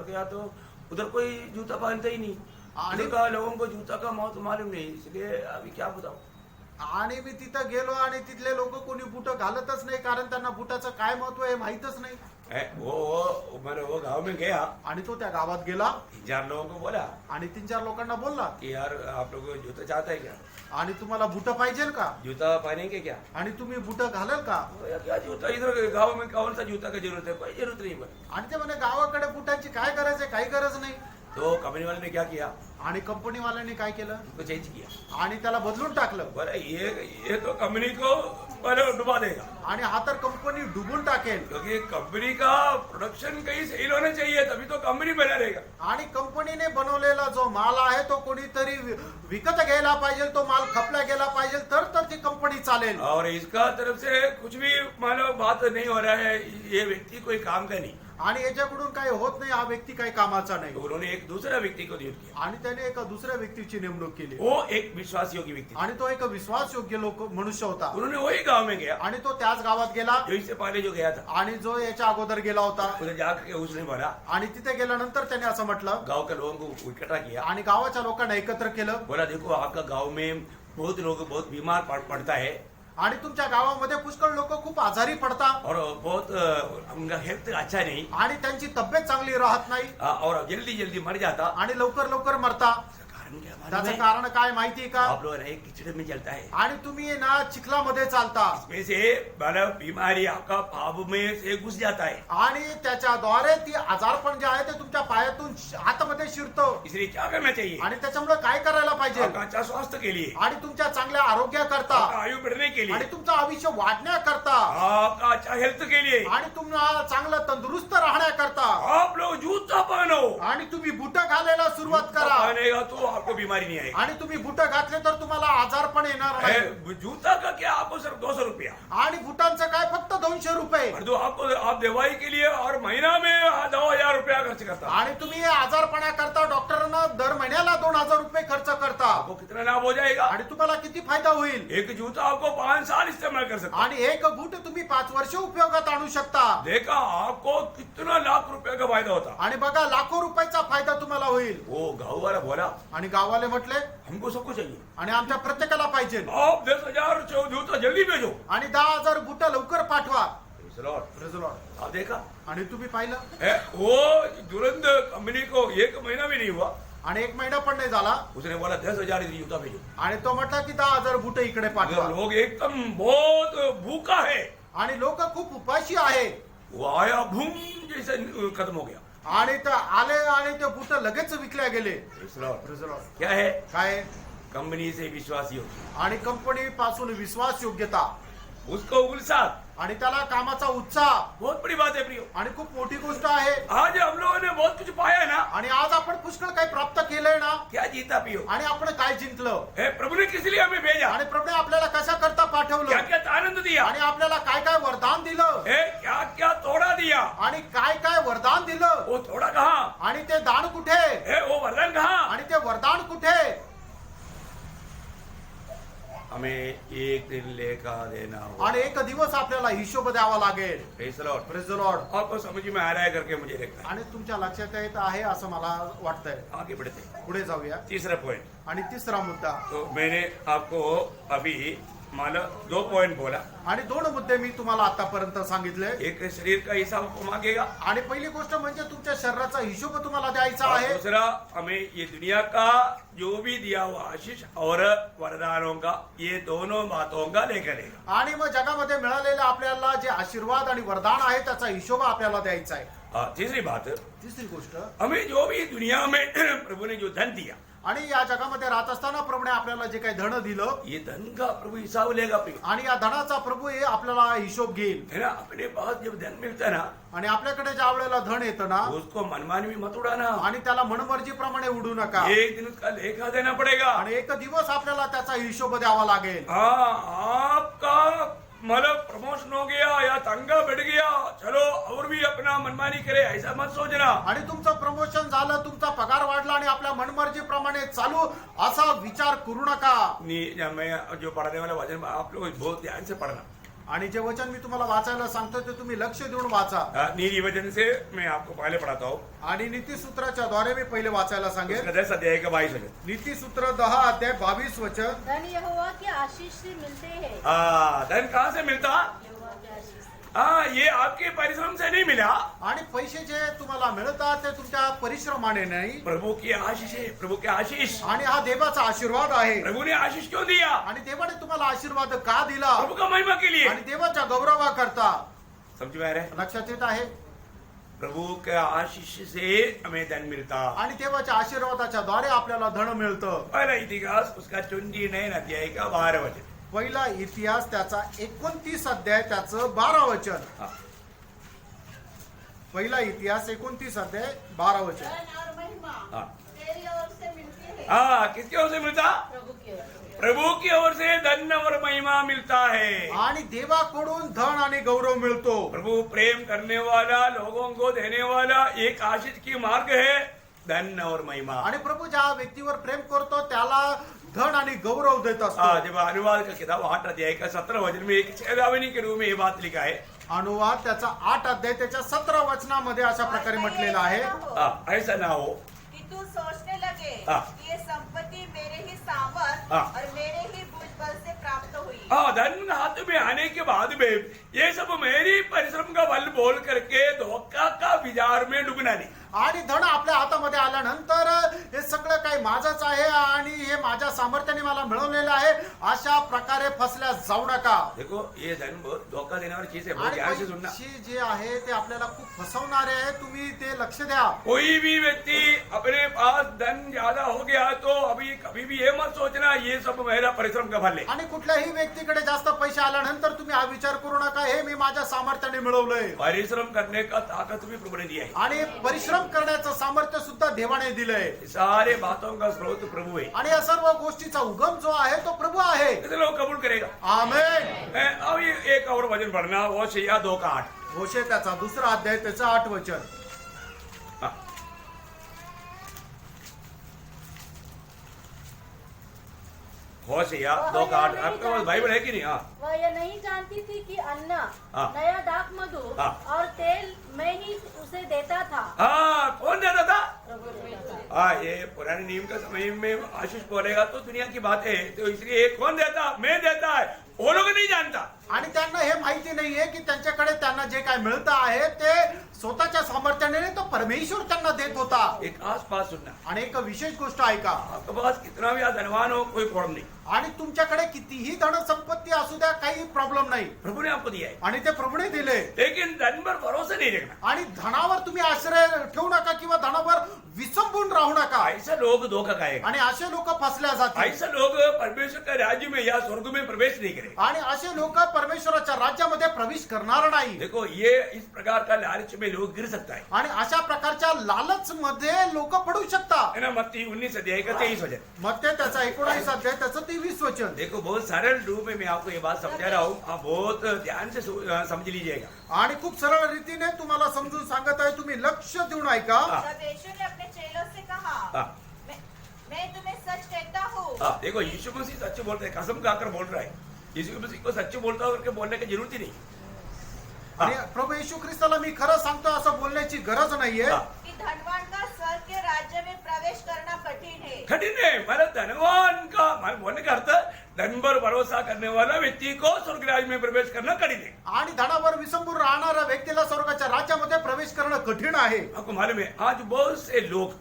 गया तो उधर कोई जूता पहनता ही नहीं. आने का लोगों को जूता का महत्व मालूम नहीं, इसलिए अभी क्या बताऊं. आणि मी तिथं गेलो आणि तिथले लोक कोणी बुट घालतच नाही, कारण त्यांना बुटाचं काय महत्व आहे माहितच नाही. मैंने वो गांव में गया, आणि तो त्या गावात गेला 3-4 लोगों को बोला आणि 3-4 लोकांना बोलला कि यार आप लोग जूता चाहता है क्या, आणि तुम्हाला बुट पाहिजे का, जूता पहनेंगे क्या. आणि तुम्ही बुट घालाल का. क्या जूता इधर गांव में कौन सा जूता की जरूरत है, कोई जरूरत नहीं बोले. आणि ते म्हणे गावाकडे बुटांची काय गरज आहे, काही गरज नाही. तो कंपनी वाले ने क्या किया, आणि कंपनीवाल्यांनी काय केलं, उसको चेंज किया. आणि त्याला बदलून टाकलं. बोले ये तो कंपनी को पहले डुबा देगा, आणि हा तर कंपनी डुबून टाकेल. क्योंकि कंपनी का प्रोडक्शन कहीं सेल होना चाहिए, तभी तो कंपनी बना रहेगा. आणि कंपनीने बनवलेला जो माल आहे तो कोणीतरी विकत घ्यायला पाहिजे, तो माल खपला गेला पाहिजे, तर ती कंपनी चालेल. और इसका तरफ से कुछ भी मानो बात नहीं हो रहा है, ये व्यक्ति कोई काम का नहीं. आणि याच्याकडून काही होत नाही, हा व्यक्ती काही कामाचा नाही. तो उन्होंने एक दूसरा व्यक्ति को नियुक्त किया, आणि त्याने एका दुसऱ्या व्यक्तीची नेमणूक केली. वो एक विश्वास योग्य व्यक्ति था. आणि तो एक विश्वासयोग्य लोक मनुष्य होता. उन्होंने वही गांव में गया आणि तो त्याच गावात गेला, जो इससे पहले जो गया था. आणि जो याच्या अगोदर गेला होता. उधर जाकर उसने बोला, आणि तिथे गेल्यानंतर त्याने असं म्हटलं, गांव के लोगों को इकट्ठा किया, आणि गावाच्या लोकांना एकत्र केलं. बोला देखो आपका गांव में बहुत लोग बहुत बीमार पड़ता है, आणि तुमच्या गावामध्ये पुष्कळ लोक खूप आजारी पडतात, और बहुत उनका हेल्थ अच्छा नहीं, आणि त्यांची तब्येत चांगली राहत नाही, और जल्दी जल्दी मर जाता. आणि लवकर लवकर मरता. कारण क्या मालूम त्याचं है? कारण काय माहितीये का, आप लोग ना एक कीचड़ में चलता है, आणि तुम्ही ना चिखलामध्ये चालता, इसमें से मतलब बीमारी आपका पाप में से घुस जाता है. आणि त्याच्याद्वारे ती आजारपण जे आहे ते तुमच्या पायातून आतमध्ये शिरतो. इसलिए क्या करना चाहिए, आणि त्याच्यामुळे काय करायला पाहिजे, आपका अच्छा स्वास्थ्य के लिए, आणि तुमच्या चांगल्या आरोग्याकरता, आपका आयु बढ़ने के आणि लिए, तुमचं आयुष्य वाढण्याकरता, आपका अच्छा हेल्थ के लिए आणि तुम्हाला चांगलं तंदुरुस्त राहण्याकरता, आप लोग जूता पहनो. आणि तुम्ही बुट घालायला सुरुवात जूता करा. पहनेगा तो आपको बीमारी नहीं आएगी. आणि तुम्ही बुट घातले तर तुम्हाला आजारपण येणार नाही. जूता का क्या, आपको सिर्फ 200 रुपया, आणि बुटांचं काय फक्त 200 रुपये. और जो आपको आप दवाई के लिए और महीना में 2,000 रुपया खर्च करता, आणि तुम्ही हे आजारपणा करता, डॉक्टरांना दर महिन्याला 2,000 रुपये खर्च करता. आपको कितना लाभ हो जाएगा. आणि तुम्हाला किती फायदा होईल. एक जूता आपको 5 साल इस्तेमाल कर सकता. आणि एक बूट तुम्ही 5 वर्ष उपयोगात आणू शकता. देखा आपको कितना लाख रुपया का फायदा होता. आणि बघा लाखो रुपयाचा फायदा तुम्हाला होईल. वो गाँव वाला बोला, आणि गाववाले म्हटले, हमको सबको चाहिए, आणि आमच्या प्रत्येकाला पाहिजे. आप 10,000 जूता जल्दी भेजो, आणि 10,000 बुट लवकर पाठवा. Praise the Lord. आप देखा आणि तुम्ही पाहिलं, वो तुरंत कंपनी को 1 महीना भी नहीं हुआ, आणि 1 महिना पण नाही झाला, उसने बोला 10,000 जूता भेजो. आणि तो म्हटला की 10,000 बुट इकडे पाठवा. लोग एकदम बहुत भूखा है, आणि लोक खूप उपाशी आहे. वो आया भूम जैसे खत्म हो गया. आणि ते आले आणि ते बुट लगेच विकल्या गेले. Praise the Lord. Praise the Lord. क्या है, काय, कंपनी से विश्वास योग्य, आणि कंपनी पासून विश्वास योग्यता, उसको उल्लास, आणि त्याला कामाचा उत्साह, बहुत बड़ी बात है प्रियो. आणि खूप मोठी गोष्ट आहे. आज हम लोगों ने बहुत कुछ पाया है ना, आणि आज आपण पुष्कळ काही प्राप्त केलंय ना, क्या जीता पियो. आणि आपण काय जिंकलं, प्रभु ने किस लिए हमें भेजा, आणि प्रभूने आपल्याला कशा करता क्या पाठवलं, क्या आनंद दिया, आणि आपल्याला काय काय वरदान दिलं, क्या क्या तोड़ा दिया. आणि काय काय वरदान दिलं, वो थोड़ा कहा, आणि ते दान कुठे, वो वरदान कहा. आणि ते वरदान कुठे. हमें एक दिन लेखा देना होगा. आणि एक दिवस आपल्याला हिशोब द्यावा लागेल. Praise the Lord. Praise the Lord. आपको समझ में आ रहा है करके मुझे लगता है. आणि तुमच्या लक्षात येत आहे असं मला वाटतंय. आगे बढ़ते हैं. पुढे जाऊया. तीसरा पॉइंट. आणि तिसरा मुद्दा, तो मैंने आपको अभी माना 2 पॉइंट बोला. आणि 2 मुद्दे मी तुम्हाला आतापर्यंत सांगितले. एक शरीर का हिसाब को मांगेगा, आणि पहिली गोष्ट म्हणजे तुमच्या शरीराचा हिशोब तुम्हाला द्यायचा और आहे. दूसरा हमें ये दुनिया का जो भी दिया हुआ आशीष और वरदानों का, ये दोनों बातों का लेखा लेगा. आणि मग जगामध्ये मिळालेले आपल्याला जे आशीर्वाद आणि वरदान आहे त्याचा हिशोब आपल्याला द्यायचा आहे. तीसरी बात, तिसरी गोष्ट, हमें जो भी दुनिया में प्रभु ने जो धन दिया, आणि या जगामध्ये राहत असताना प्रभूने आपल्याला जे काही धन दिलं, ये धन का प्रभु हिसाब लेगा प्रिय. आणि या धनाचा प्रभू हे आपल्याला हिशोब घेईल. है ना. अपने पास जब धन मिलता है ना, आणि आपल्याकडे ज्या वेळेला धन येतं ना, उसको मनमानी में मत उड़ाना. आणि त्याला मनमर्जीप्रमाणे उडू नका. एक दिन उसका लेखा देना पड़ेगा. आणि एक दिवस आपल्याला त्याचा हिशोब द्यावा लागेल. आपका मतलब प्रमोशन हो गया या तंगा बढ़ गया, चलो और भी अपना मनमानी करे, ऐसा मत सोचना. आणि तुमचं प्रमोशन झालं, तुमचा पगार वाढला, आणि आपल्या मनमर्जीप्रमाणे चालू असा विचार करू नका. मैं जो पढ़ाने वाला वचन आप लोग बहुत ध्यान से पढ़ना. आणि जे वचन मी तुम्हाला वाचायला सांगतो ते तुम्ही लक्ष देऊन वाचा. नीति वचन से मैं आपको पहले पढ़ाता हूँ. आणि नीतिसूत्राच्या द्वारे मी पहिले वाचायला सांगेन. उसका 10 अध्याय का 22 वचन. नीतिसूत्र 10 अध्याय 22 वचन. धन यहोवा की आशीष से मिलते हैं. धन कहाँ से मिलता? यहोवा की आशीष से. ये आपके परिश्रम से नहीं मिला. आणि पैसे जे तुम्हाला मिळतात ते तुमच्या परिश्रमाने नाही, प्रभु की आशीष है. प्रभु की आशीष. आणि हा देवाचा आशीर्वाद आहे. प्रभु ने आशीष क्यों दिया? आणि देवाने तुम्हाला आशीर्वाद का दिला? प्रभु का महिमा के लिए. आणि देवाच्या गौरवाकरता. समझ में आ रहा है? लक्षात येत आहे. प्रभु के आशीष से हमें धन मिलता. आणि देवाच्या आशीर्वादाच्या द्वारे आपल्याला धन मिळतं. पहला इतिहास उसका 29 अध्याय का 12 वचन. पहिला इतिहास त्याचा 29 अध्याय त्याचं 12 वचन. हाँ. पहिला इतिहास 29 अध्याय 12 वचन. धन और महिमा हाँ. तेरी ओर से मिलती है. किसकी ओर से मिलता? प्रभु की ओर से. प्रभु की ओर से धन और महिमा मिलता है. आणि देवाकडून धन आणि गौरव मिळतो. प्रभु प्रेम करने वाला, लोगों को देने वाला एक आशीष की मार्ग है धन और महिमा. आणि प्रभु ज्या व्यक्तीवर प्रेम करतो त्याला धन आणि गौरव देत असतो. जब अनुवाद का किताब 8 अध्याय का 17 वचन में एक चेतावनी के रूप में ये बात लिखा है. अनुवाद त्याचा 8 अध्याय त्याच्या 17 वचनामध्ये अशा प्रकारे म्हटलेलं आहे. ऐसा ना हो कि तू सोचने लगे हाँ. कि ये संपत्ति मेरे ही सामर्थ हाँ. और मेरे ही भुजबल से प्राप्त हुई. धन हाथ में आने के बाद में ये सब मेरी परिश्रम का बल बोल करके धोखा का विचार में डूबना नहीं. आणि धन आपल्या हातामध्ये आल्यानंतर हे सगळं काही माझंच आहे आणि हे माझ्या सामर्थ्याने मला मिळवलेलं आहे अशा प्रकारे फसल्या जाऊ नका. देखो ये धन बहुत धोखा देने वाली चीज है. बहुत आणि ध्यान से सुनना. पैसे जे आहे ते आपल्याला खूप फसवणारे आहे. तुम्ही ते लक्ष द्या. कोई भी व्यक्ति अपने पास धन ज्यादा हो गया तो अभी कभी भी ये मत सोचना ये सब मेरा परिश्रम का फल है. आणि कुठल्याही व्यक्तीकडे जास्त पैसे आल्यानंतर तुम्ही हा विचार करू नका हे मी माझ्या सामर्थ्याने मिळवलंय. परिश्रम करने का ताकत भी प्रभु ने दिया है. आणि परिश्रम करण्याचं सामर्थ्य सुद्धा देवाने दिलंय. सारे बातों का स्रोत प्रभु है. आणि या सर्व गोष्टीचा उगम जो आहे तो प्रभु आहे. कितने लोग कबूल करेगा? आमेन. अब ये एक और वचन पढ़ना वो शेया 2 का 8. होशे त्याचा 2 अध्याय त्याचं 8 वचन. होशेया 2 का 8. आपके पास बाइबल है कि नहीं? हाँ. वह यह नहीं जानती थी कि अन्न, हाँ. नया दाख मधु हाँ. और तेल मैं ही उसे देता था. कौन देता था? प्रभु देता था. ये पुराने नियम का समय में आशीष बोलेगा तो दुनिया की बात है. तो इसलिए कौन देता? मैं देता है. वो लोग नहीं जानता. आणि त्यांना हे माहिती नाहीये की त्यांच्याकडे त्यांना जे काय मिळतं आहे ते स्वतःच्या सामर्थ्याने नाही, तो परमेश्वर त्यांना देत होता. एक खास बात सुनना. आणि एक विशेष गोष्ट ऐका. आपके पास कितना भी धनवान हो कोई प्रॉब्लम नहीं. आणि तुमच्याकडे कितीही धन संपत्ती असू द्या काही प्रॉब्लेम नाही. प्रभु ने आपको दिया है. आणि ते प्रभूने दिले. लेकिन धन पर भरोसा नहीं रखना. आणि धनावर तुम्ही आश्रय ठेवू नका किंवा धनावर विसंबून राहू नका. ऐसे लोग धोखा खाएगा. आणि असे लोक फसल्या जातील. ऐसे लोग परमेश्वर के राज्य में या स्वर्ग में प्रवेश नहीं करेंगे. आणि असे लोक परमेश्वराच्या राज्यामध्ये प्रवेश करणार नाही. देखो ये इस प्रकार का लालच में लोग गिर सकता है. आणि अशा प्रकारच्या लालच मध्ये लोक पडू शकतात. है ना. मत्ती 19 अध्याय का 23 वचन. मत्ते त्याचा 19 अध्याय त्याचं 23 वचन. देखो बहुत सरल रूप में मैं आपको ये बात समझा रहा हूँ. आप बहुत ध्यान से समझ लीजिएगा. आणि खूप सरळ रीतीने तुम्हाला समजून सांगत आहे. तुम्ही लक्ष देऊन ऐका. तब यीशु ने अपने चेलों से कहा, हाँ. मैं तुम्हें सच कहता हूँ. देखो यीशु मसीह सच बोलते हैं. कसम खाकर बोल रहा है. यीशु मसीह को सच बोलता करके बोलने की जरूरत ही नहीं. आणि प्रभू येशू ख्रिस्ताला मी खरं सांगतो असं बोलण्याची गरज नाहीये. कि धनवान का स्वर्ग के राज्य में प्रवेश करना कठिन है. कठिन है. मतलब धनवान का बोलने का अर्थ धन पर भरोसा करने वाला व्यक्ति को स्वर्ग राज्य में प्रवेश करना कठिन है. आणि धनावर विसंबून राहणाऱ्या व्यक्तीला स्वर्गाच्या राज्यामध्ये प्रवेश करणं कठीण आहे. आपको मालूम है आज बहुत से लोग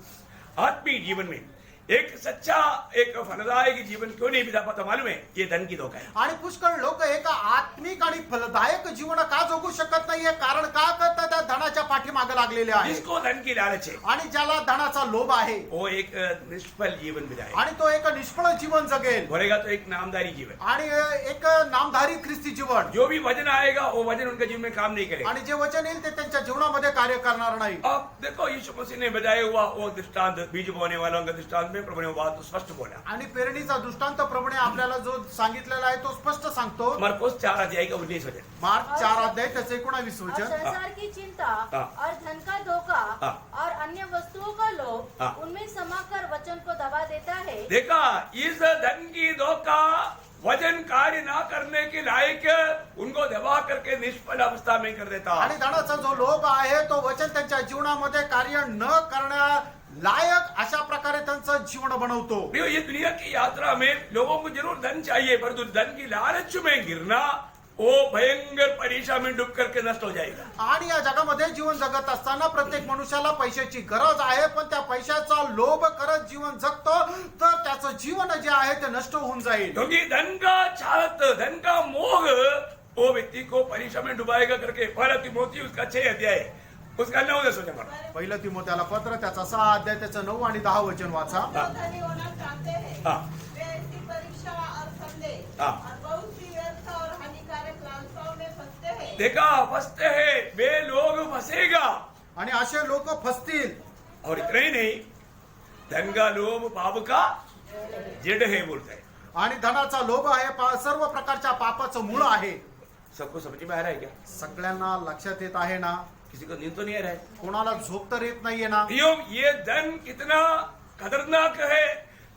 आत्मीय जीवन में एक सच्चा एक फलदायक जीवन क्यों नहीं बिता पाता? मालूम है ये धन की धोखा है. आणि पुष्कळ लोक एका आत्मिक आणि फलदायक जीवन का जगू शकत नाहीये? कारण का करतात? त्या धनाच्या पाठीमागे लागलेले आहे. जिसको धन की लालच है आणि ज्याला धनाचा लोभ आहे वो एक निष्फल जीवन बिताए. आणि तो एक निष्फळ जीवन जगेल. बोलेगा तो एक नामदारी जीवन. आणि एक नामधारी ख्रिस्ती जीवन. जो भी वचन आएगा वो वचन उनके जीवन में काम नहीं करेगा. आणि जे वचन येईल ते त्यांच्या जीवनामध्ये कार्य करणार नाही. आप देखो यीशु मसीह ने बताया हुआ वो दृष्टांत बीज बोने वालों का दृष्टांत में प्रभु ने वो बात स्पष्ट बोला. आणि पेरणीचा दृष्टांत प्रभूने आपल्याला जो सांगितलेला आहे तो स्पष्ट सांगतो. मरकुस 4 अध्याय का 19 वचन. मार्क 4 अध्याय त्याचे 19 और वचन. संसार की चिंता हाँ. और धन का धोखा हाँ. और अन्य वस्तुओं का लोभ हाँ. उनमें समाकर वचन को दबा देता है. देखा इस धन की धोखा वचन कार्य ना करने के लायक उनको दबा के निष्फल अवस्था में कर देता। आणि धनाचा जो लोभ आहे तो वचन त्यांच्या जीवनामध्ये कार्य न करण्या लायक अशा प्रकारे त्यांचं जीवन बनवतो. देखो, ये दुनिया की यात्रा में लोगों को जरूर धन चाहिए, परंतु धन की लालच में गिरना वो भयंकर परीक्षा में डूब करके नष्ट हो जाएगा. आणि या जगामध्ये जीवन जगत असताना प्रत्येक मनुष्याला पैशाची गरज आहे, पण त्या पैशाचा लोभ करत जीवन जगतो तर त्याचं जीवन जे आहे ते नष्ट होऊन जाईल. क्योंकि धन का चाहत, धन का मोह वो व्यक्ति को परीक्षा में डुबाएगा करके पहला तिमोथी उसका 6 अध्याय उसका 9-10 वचन पढ़ा. पहिलं तिमोथेला पत्र त्याचा 6 अध्याय त्याचं 9 आणि 10 वचन वाचा. जो धनी होना चाहते हैं हाँ. वे ऐसी परीक्षा और संदेह हाँ. और बहुत सी व्यर्थ और हानिकारक लालसाओं में फंसते हैं. देखा, फंसते हैं वे लोग, फंसेगा. आणि असे लोक फसतील. और इतना ही नहीं, धन का लोभ पाप का जड़ है बोलते हैं. आणि धनाचा लोभ आहे सर्व प्रकारच्या पापाचं मूळ आहे. सबको समझ में आ रहा है क्या? सगळ्यांना लक्षात येत आहे ना? किसी को नींद तो नहीं आ रहा है? कोणाला झोप तर येत नाहीये ना? ये धन कितना खतरनाक है,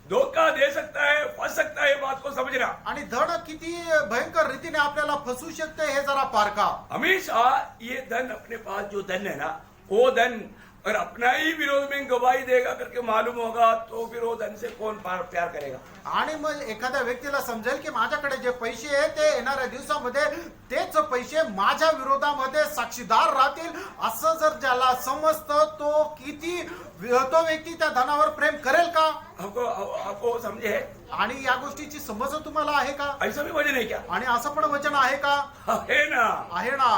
धोखा दे सकता है, फंस सकता है, बात को समझना. आणि धन किती भयंकर रीतीने आपल्याला फसवू शकते हे जरा पारखा. हमेशा ये धन, अपने पास जो धन है ना, वो धन और अपना ही विरोध में गवाही देगा करके मालूम होगा तो फिर वो धन से कौन प्यार करेगा. आणि मग एखाद्या व्यक्तीला समजेल की माझ्याकडे जे पैसे आहे ते येणाऱ्या दिवसामध्ये तेच पैसे माझ्या विरोधामध्ये साक्षीदार राहतील असं जर ज्याला समजतं तो किती तो व्यक्ती त्या धनावर प्रेम करेल का? आपको समझे है? आणि या गोष्टीची समज तुम्हाला आहे का? ऐसा भी वचन है क्या? आणि असं पण वचन आहे का? है ना. आहे ना.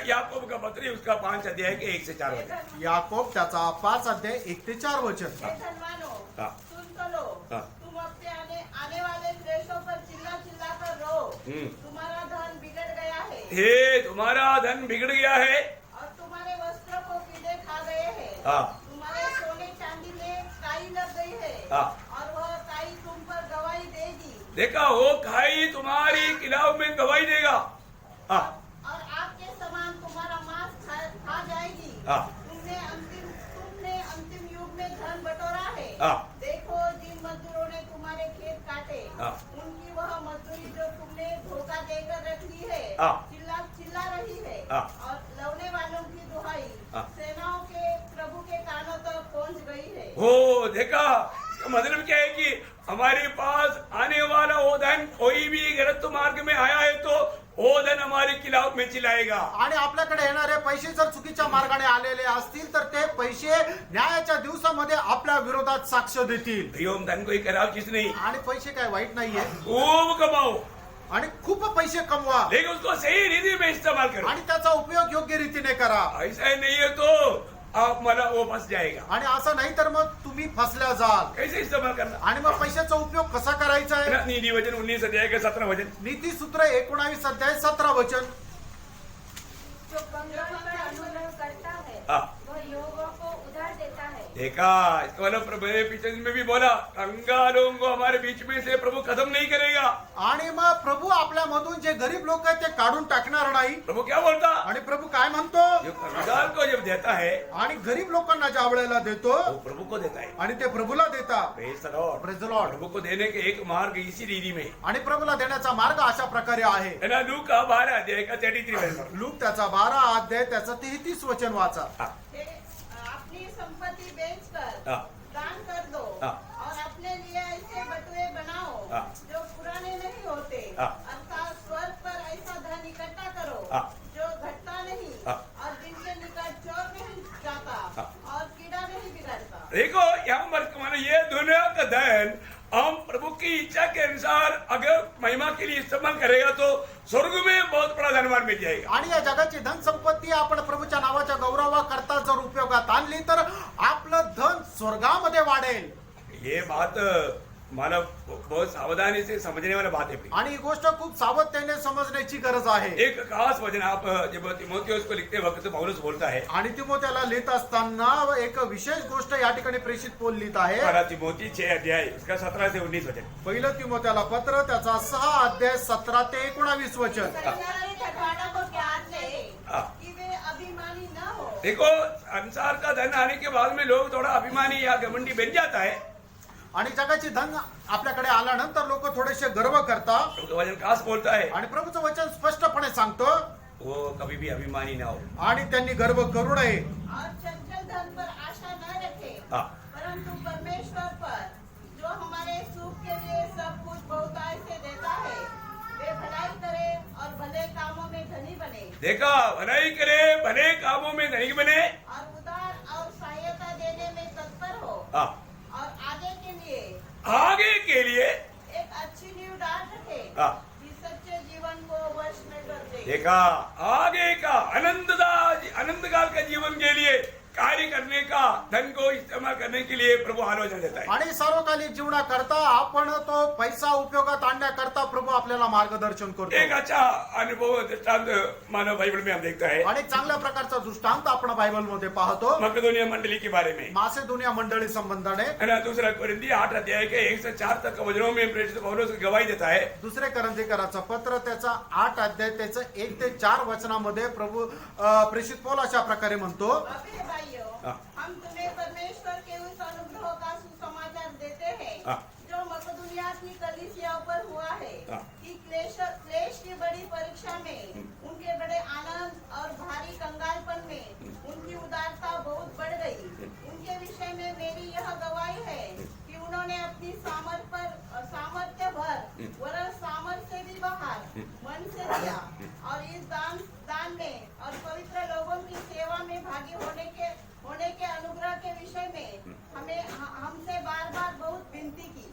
याकूब का पत्री उसका 5 अध्याय के 1 से 4 वचन. याकोब त्याचा 5 अध्याय 1 ते 4 वचन. हे धनवानों, हाँ. सुन तो लो. हाँ. तुम अपने आने वाले क्लेशों पर चिल्ला चिल्ला कर रो. तुम्हारा धन बिगड़ गया है हे, तुम्हारा धन बिगड़ गया है और तुम्हारे वस्त्रों को कीड़े खा गए हैं. हाँ. तुम्हारे सोने चांदी में काई लग गई है हाँ. और वह काई तुम पर गवाही देगी. देखा, वो खाई तुम्हारी खिलाफ में गवाही देगा. हाँ. और आग के समान तुम्हारा मांस खा जाएगी. हाँ. तुमने अंतिम युग में धन बटोरा है. हाँ. देखो, जिन मजदूरों ने तुम्हारे खेत काटे हाँ. उनकी वह मजदूरी जो तुमने धोखा देकर रख ली है हाँ. चिल्ला रही है. हाँ. और लौने वालों की दुहाई हाँ. सेनाओं के प्रभु के कानों तक पहुंच गई है. हो, देखा, इसका मतलब क्या है कि हमारे पास आने वाला वो धन, कोई भी गलत मार्ग में आया है तो वो धन हमारे खिलाफ में चिल्लाएगा. आणि आपल्याकडे येणारे पैसे जर चुकीच्या मार्गाने आलेले असतील तर ते पैसे न्यायाच्या दिवसामध्ये आपल्या विरोधात साक्ष देतील. भैया, धन कोई खराब चीज नहीं. आणि पैसे काय वाईट नाहीये. खूब कमाओ आणि खूप पैसे कमवा लेकिन उसको सही रीति में इस्तेमाल करो. आणि त्याचा उपयोग योग्य रीतीने करा. ऐसा नहीं है तो आप मला वो फंस जाएगा. आणि असं नाही तर मग तुम्ही फसल्या जाल. कैसे इस्तेमाल करना? आणि मग पैशाचा उपयोग कसा करायचा आहे? नीति वचन 19 अध्याय के 17 वचन. नीती सूत्र 19 अध्याय 17 वचन. जो कंगाल पर अनुग्रह करता है हाँ. वह योगों को उधार देता है. देखा, इसका मतलब प्रभु ने पीछे में भी बोला, कंगालों को हमारे बीच में से प्रभु खत्म नहीं करेगा. आणि मग प्रभु आपल्यामधून जे गरीब लोक आहेत ते काढून टाकणार नाही. प्रभु क्या बोलता? आणि प्रभु काय म्हणतो? जो कंगाल को जब देता है आणि गरीब लोकांना ज्या वेळेला देतो वो प्रभु को देता है. आणि ते प्रभूला देता. Praise the Lord. Praise the Lord. प्रभु को देने के एक मार्ग इसी रीति में आणि प्रभूला देण्याचा मार्ग अशा प्रकारे आहे. है ना. लूका 12 अध्याय का 33 वचन. लूक त्याचा 12 अध्याय त्याचा 33 वचन वाचा. हाँ. हे, अपनी संपत्ति बेचकर हाँ. दान कर दो. हाँ. और अपने लिए ऐसे बटुए बनाओ हाँ. जो पुराने नहीं होते. हाँ. अर्थात स्वर्ग पर ऐसा धन इकट्ठा करो हाँ. जो घटता नहीं हाँ. और जिनके निकट चोर नहीं जाता हाँ. और कीड़ा नहीं बिगाड़ता. देखो, यहाँ पर माने ये दुनिया का धन हम प्रभु की इच्छा के अनुसार अगर महिमा के लिए इस्तेमाल करेगा तो स्वर्ग में बहुत बड़ा धनवान मिल जाएगा. आणि या जगाची धन संपत्ती आपण प्रभूच्या नावाच्या गौरवाकरता जर उपयोगात आणली तर आपलं धन स्वर्गामध्ये वाढेल. ये बात मला बहुत सावधानी से समझने वाला बात है. आणि ही गोष्ट खूप सावधतेने समजण्याची गरज आहे. एक खास वचन आप जब तिमोथेयुस को लिखते वक्त पौलुस बोलता है. आणि तिमोथेला लिहित असताना एक विशेष गोष्ट या ठिकाणी प्रेषित पौल लिहित आहे. पहला तिमोथी 6 अध्याय उसका 17 से 19 वचन. पहिलं तिमोथेला पत्र त्याचा 6 अध्याय 17 ते 19 वचन. संसारी धनवानों को ज्ञान दे हाँ. कि वे अभिमानी न हो. देखो, संसार का धन आने के बाद में लोग थोड़ा अभिमानी या घमंडी बन जाता है. आणि जगाची धन आपल्याकडे आल्यानंतर लोक थोडेसे गर्व करतात. प्रभु का वचन खास बोलता है. आणि प्रभूचं वचन स्पष्टपणे सांगतो वो कभी भी अभिमानी ना हो। आणि त्यांनी गर्व करू नये और चंचल धन पर आशा न रखे, हाँ। परंतु परमेश्वर पर जो हमारे सुख के लिए सब कुछ बहुतायत से देता है, वे भलाई करे और भले कामों में धनी बने देखा, भलाई करे, भले कामों में धनी बने। और उदार और सहायता देने में तत्पर हो हाँ। और आगे के लिए एक अच्छी नींव डाल रखे हाँ। कि सच्चे जीवन को वश में कर दे। देखा, आगे का अनंत काल का जीवन के लिए कार्य करने का, धन को इस्तेमाल करने के लिए प्रभु आलोचना देता है। आणि सार्वकालिक जीवनाकरता आपण तो पैसा उपयोगात आणण्याकरता प्रभू आपल्याला मार्गदर्शन एक करतो अच्छा अनुभव दृष्टांत मानव बाइबल में हम देखता है आणि चांगल्या प्रकारचा दृष्टांत आपण बायबल मध्ये पाहतो मकदोनिया मंडली के बारे में, मासेदोनिया मंडळी संबंधाने है ना। दूसरा कोरिन्थी 8 अध्याय के 1 से 4 तक वचनों में प्रेरित पौलुस गवाही देता है। दुसरे करंथीकराचं पत्र त्याचा 8 अध्याय त्याचं 1 ते 4 वचनामध्ये प्रभू प्रेषित पौल अशा प्रकारे म्हणतो, अबे भाइयों, हाँ। हम तुम्हें परमेश्वर के उस अनुग्रह का सुसमाचार देते हैं हाँ। जो मकदूनिया की कलीसियाओं पर हुआ है हाँ। कि क्लेश की बड़ी परीक्षा में उनके बड़े आनंद और भारी कंगालपन में उनकी उदारता बहुत बढ़ गई। उनके विषय में मेरी यह गवाही है कि उन्होंने अपनी सामर्थ्य भर वरन सामर्थ्य से भी बाहर मन से दिया और इस दान में और पवित्र लोगों की सेवा में भागी होने के अनुग्रह के विषय में हमसे बार बार बहुत विनती की।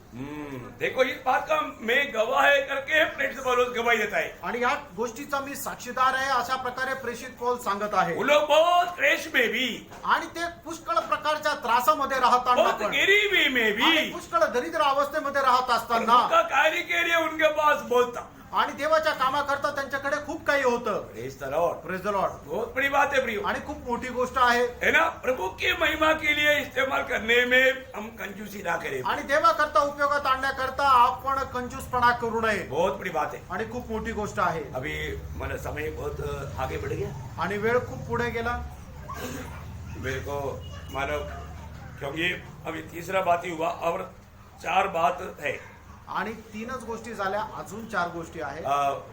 देखो, इस बात का मैं गवाह है करके प्रेरित पौलुस गवाही देता है। आणि या गोष्टीचा मी साक्षीदार आहे अशा प्रकारे प्रेषित पौल सांगत आहे वो लोग बहुत क्लेश में भी, आणि ते पुष्कळ प्रकारच्या त्रासामध्ये राहताना बहुत पण गरीबी में भी, आणि पुष्कळ दरिद्र अवस्थेमध्ये राहत असताना उनका कार्य के लिए उनके पास बहुत था। आणि देवाच्या कामाकरता त्यांच्याकडे खूप काही होतं। Praise the Lord। Praise the Lord. बहुत बड़ी बात है प्रियो, आणि खूप मोठी गोष्ट आहे है ना। प्रभु की महिमा के लिए इस्तेमाल करने में हम कंजूसी ना करें, आणि देवाकरता उपयोगात आणण्याकरता आपण कंजूसपणा करू नये, बहुत बड़ी बात है। आणि खूप मोठी गोष्ट आहे। अभी मतलब समय बहुत आगे बढ़ गया, आणि वेळ खूप पुढे गेला मेरे को मानो, क्योंकि अभी तीसरा बात ही हुआ और 4 बात है। आणि 3च गोष्टी झाल्या, अजून 4 गोष्टी आहेत।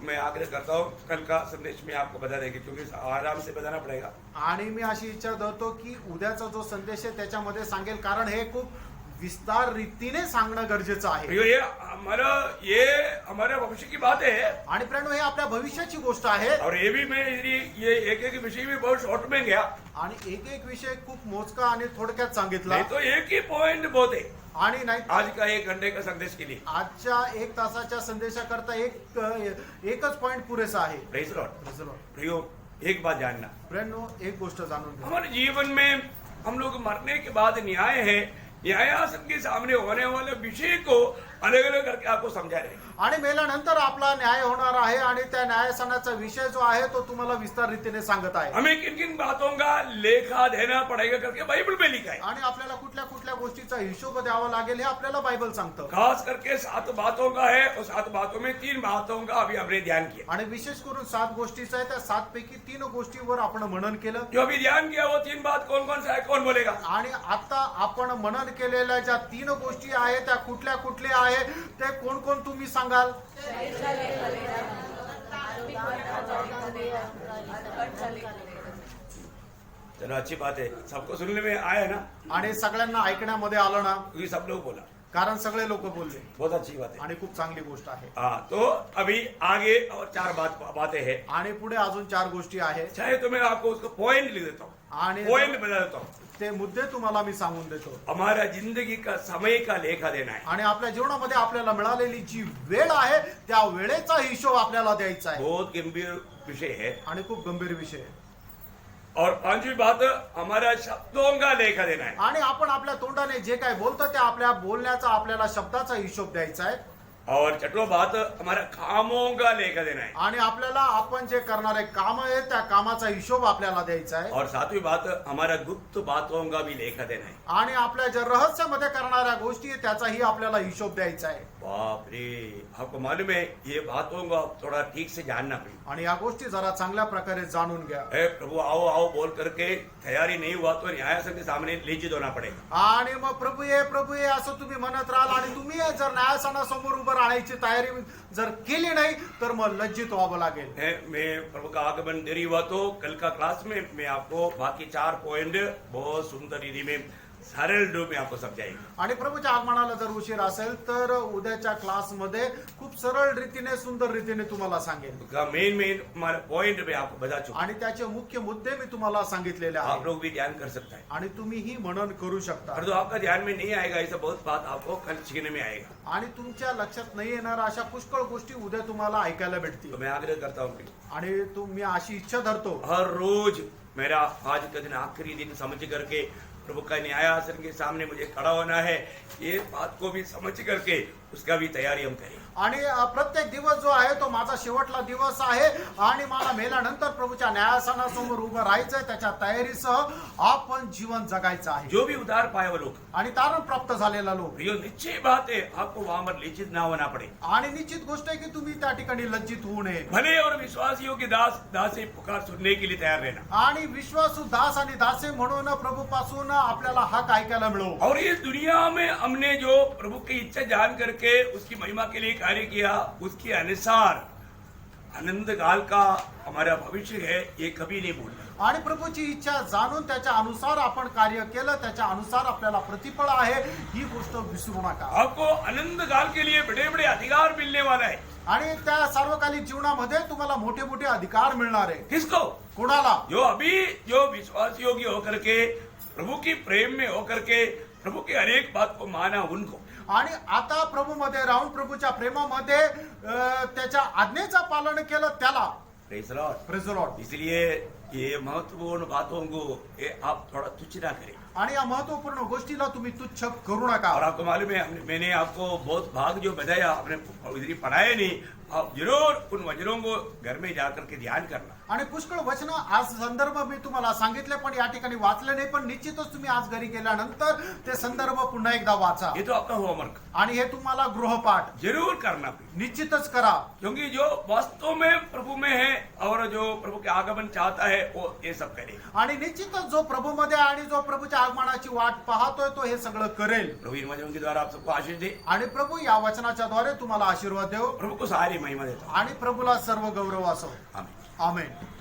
मैं आग्रह करता हूँ कल का संदेश में आपको बता देंगे, क्योंकि आराम से बताना पड़ेगा। आणि मी अशी इच्छा धरतो की उद्याचा जो संदेश आहे त्याच्यामध्ये सांगेल, कारण हे खूप विस्तार रीतीने सांगणं गरजेचं आहे। प्रियो, ये हमारे भविष्य की बात है आणि प्रेरणो हे आपल्या भविष्याची गोष्ट आहे। और ये भी मैं ये एक विषय में बहुत शॉर्ट में गया, आणि एक विषय खूप मोजका आणि थोडक्यात सांगितला, नहीं तो एक ही पॉइंट बहुत है आणि नाही आज का 1 घंटे का संदेश के लिए। आजच्या 1 तासाच्या संदेशाकरता एकच पॉइंट पुरेसा आहे। Praise the Lord. प्रियो, एक बात जानना, प्रेरणो एक गोष्ट जाणून घ्या, हमारे जीवन में हम लोग मरने के बाद न्याय है, न्यायासन के सामने होने वाले विषय को अलग अलग करके आपको समझा रहे हैं। आणि मेल्यानंतर आपला न्याय होणार आहे आणि त्या न्यायासनाचा विषय जो आहे तो तुम्हाला विस्तार रीतीने सांगत आहे। हमें किन किन बातों का लेखा देना पड़ेगा करके बाइबल में लिखा है, आणि आपल्याला कुठल्या कुठल्या गोष्टीचा हिशोब द्यावा लागेल हे आपल्याला बायबल सांगतं। खास करके 7 बातों का है और 7 बातों में 3 बातों का अभी हमने ध्यान किया। आणि विशेष करून 7 गोष्टीचा आहे, त्या 7 पैकी 3 गोष्टीवर आपण मनन केलं। जो अभी ध्यान किया वो 3 बात कौन कौन सा है, कौन बोलेगा? आणि आता आपण मनन केलेल्या ज्या 3 गोष्टी आहेत त्या कुठल्या कुठल्या आहे ते कोण कोण तुम्ही सांगाल? चलो, अच्छी बात है, सबको सुनने में आया ना, आणि सगळ्यांना ऐकण्यामध्ये आलं ना, क्योंकि सब लोग बोला, कारण सगळे लोक बोलले, बहुत अच्छी बात है। आणि खूप चांगली गोष्ट आहे। हाँ, तो अभी आगे और 4 बातें हैं, आणि पुढे अजून 4 गोष्टी आहेत, चाहे तो मैं आपको उसको पॉइंट लिख देता हूँ, आणि पॉइंट बता देता हूँ। ते मुद्दे तुम्हाला मी सांगून देतो। हमारा जिंदगी का समय का लेखा देना है, आणि आपल्या जीवनामध्ये आपल्याला मिळालेली जी वेळ आहे त्या वेळेचा हिशोब आपल्याला द्यायचा आहे, बहुत गंभीर विषय है। आणि खूप गंभीर विषय आहे। और 5वीं बात, हमारा शब्दों का लेखा देना है, आणि आपण आपल्या तोंडाने जे काय बोलतो ते आपल्या बोलण्याचा आपल्याला शब्दाचा हिशोब द्यायचा आहे। और 6वां बात, हमारा कामों का लेखा देना है, आणि आपल्याला आपण जे करणारे काम आहे त्या कामाचा हिशोब आपल्याला द्यायचा आहे। और 7वीं बात, हमारा गुप्त बातों का भी लेखा देना है। आणि आपल्या ज्या रहस्यामध्ये करणाऱ्या गोष्टी आहेत त्याचाही आपल्याला हिशोब द्यायचा आहे। बाप रे, आपको मालूम है ये बातों को थोड़ा ठीक से जानना पड़ेगा। आणि या गोष्टी जरा चांगल्या प्रकारे जाणून घ्या। ए प्रभु आओ आओ बोल करके तैयारी नहीं हुआ तो न्यायासन के सामने लेजित होना पड़ेगा। आणि मग प्रभू ये असं तुम्ही म्हणत राहाल आणि तुम्ही जर न्यायासनासमोर उभं बरोबर आणायची तयारी जर केली नाही तर मग लज्जित व्हावं लागेल. मैं प्रभु का आगमन देरी हुआ तो कल का क्लास में मैं आपको बाकी 4 पॉइंट बहुत सुंदर रीति में सरल रूप में आपको समझाएंगे. आणि प्रभूच्या आगमनाला जर उशीर असेल तर उद्याच्या क्लासमध्ये खूप सरळ रीतीने सुंदर रीतीने तुम्हाला सांगेल उसका मेन हमारा पॉइंट मैं आपको बता चुका. आणि त्याचे मुख्य मुद्दे मी तुम्हाला सांगितलेले आप आहेत लोग भी ध्यान कर सकता है. आणि तुम्हीही मनन करू शकता. और जो आपका ध्यान में नहीं आएगा ऐसा बहुत बात आपको कल सीखने में आएगा. आणि तुमच्या लक्षात नाही येणार अशा पुष्कळ गोष्टी उद्या तुम्हाला ऐकायला तो भेटतील. मैं आग्रह करता हूँ कि आणि मी अशी इच्छा धरतो हर रोज मेरा आज का दिन आखिरी दिन समझ करके प्रभु का न्यायासन के सामने मुझे खड़ा होना है. ये बात को भी समझ करके उसका भी तैयारी हम करें. आणि प्रत्येक दिवस जो आहे तो माझा शेवटला दिवस आहे आणि मला मेल्यानंतर प्रभूच्या न्यायासनासमोर उभं राहायचंय. त्याच्या तयारीसह आपण जीवन जगायचं आहे. जो भी उधार पाए वो लोग, आणि तारण प्राप्त झालेला लोक. ये निश्चय बात है आपको वहां पर लिखित ना होना पड़े. आणि निश्चित गोष्ट आहे की तुम्ही त्या ठिकाणी लज्जित होऊ नये. भले और विश्वासियों के दास दासी पुकार सुनने के लिए तैयार रहना. आणि विश्वासू दास आणि दासे म्हणून प्रभू पासून आपल्याला हक ऐकायला मिळो. और इस दुनिया में हमने जो प्रभु की इच्छा जान करके उसकी महिमा के लिए कार्य किया उसके अनुसार आनंद काल का हमारा भविष्य है ये कभी नहीं भूलना. आणि प्रभूची इच्छा जाणून त्याच्या अनुसार आपण कार्य केलं त्याच्या अनुसार आपल्याला प्रतिफळ आहे ही गोष्ट विसरू नका. आपको आनंद काल के लिए बड़े बड़े अधिकार मिलने वाला है. आणि त्या सार्वकालिक जीवनामध्ये तुम्हाला मोठे मोठे अधिकार मिळणार आहे. किसको? कोणाला? जो अभी जो विश्वासियों की होकर के प्रभु की प्रेम में होकर के प्रभु की हर एक बात को माना उनको. आणि आता प्रभू मध्ये राहून प्रभूच्या प्रेमामध्ये त्याच्या आज्ञेचं पालन केलं त्याला. Praise the Lord. Praise the Lord. इसलिए ये महत्वपूर्ण बातों को ये आप थोड़ा तुच्छ ना करें. आणि या महत्वपूर्ण गोष्टीला तुम्ही तुच्छ करू नका. और आपको मालूम है मैंने आपको बहुत भाग जो बताया आपने इधर पढ़ाया नहीं. आप जरूर उन वचनों को घर में जाकर के ध्यान करना. आणि पुष्कळ वचन आज संदर्भ मी तुम्हाला सांगितले पण या ठिकाणी वाचले नाही. पण निश्चितच तुम्ही आज घरी गेल्यानंतर ते संदर्भ पुन्हा एकदा वाचा. ये तो आपका होमवर्क आणि हे तुम्हाला गृहपाठ जरूर करना. निश्चितच करा. क्योंकि जो वास्तव में प्रभु में है और जो प्रभु के आगमन चाहता है वो ये सब करे. आणि निश्चितच जो प्रभू मध्ये आणि जो प्रभूच्या आगमनाची वाट पाहतोय तो हे सगळं करेल. प्रभु इन वचनों के द्वारा आप सबको आशीष दे. आणि प्रभू या वचनाच्या द्वारे तुम्हाला आशीर्वाद देव. प्रभु को सारी महिमा देता हूं. आणि प्रभूला सर्व गौरव असो. आमीन. आमेन.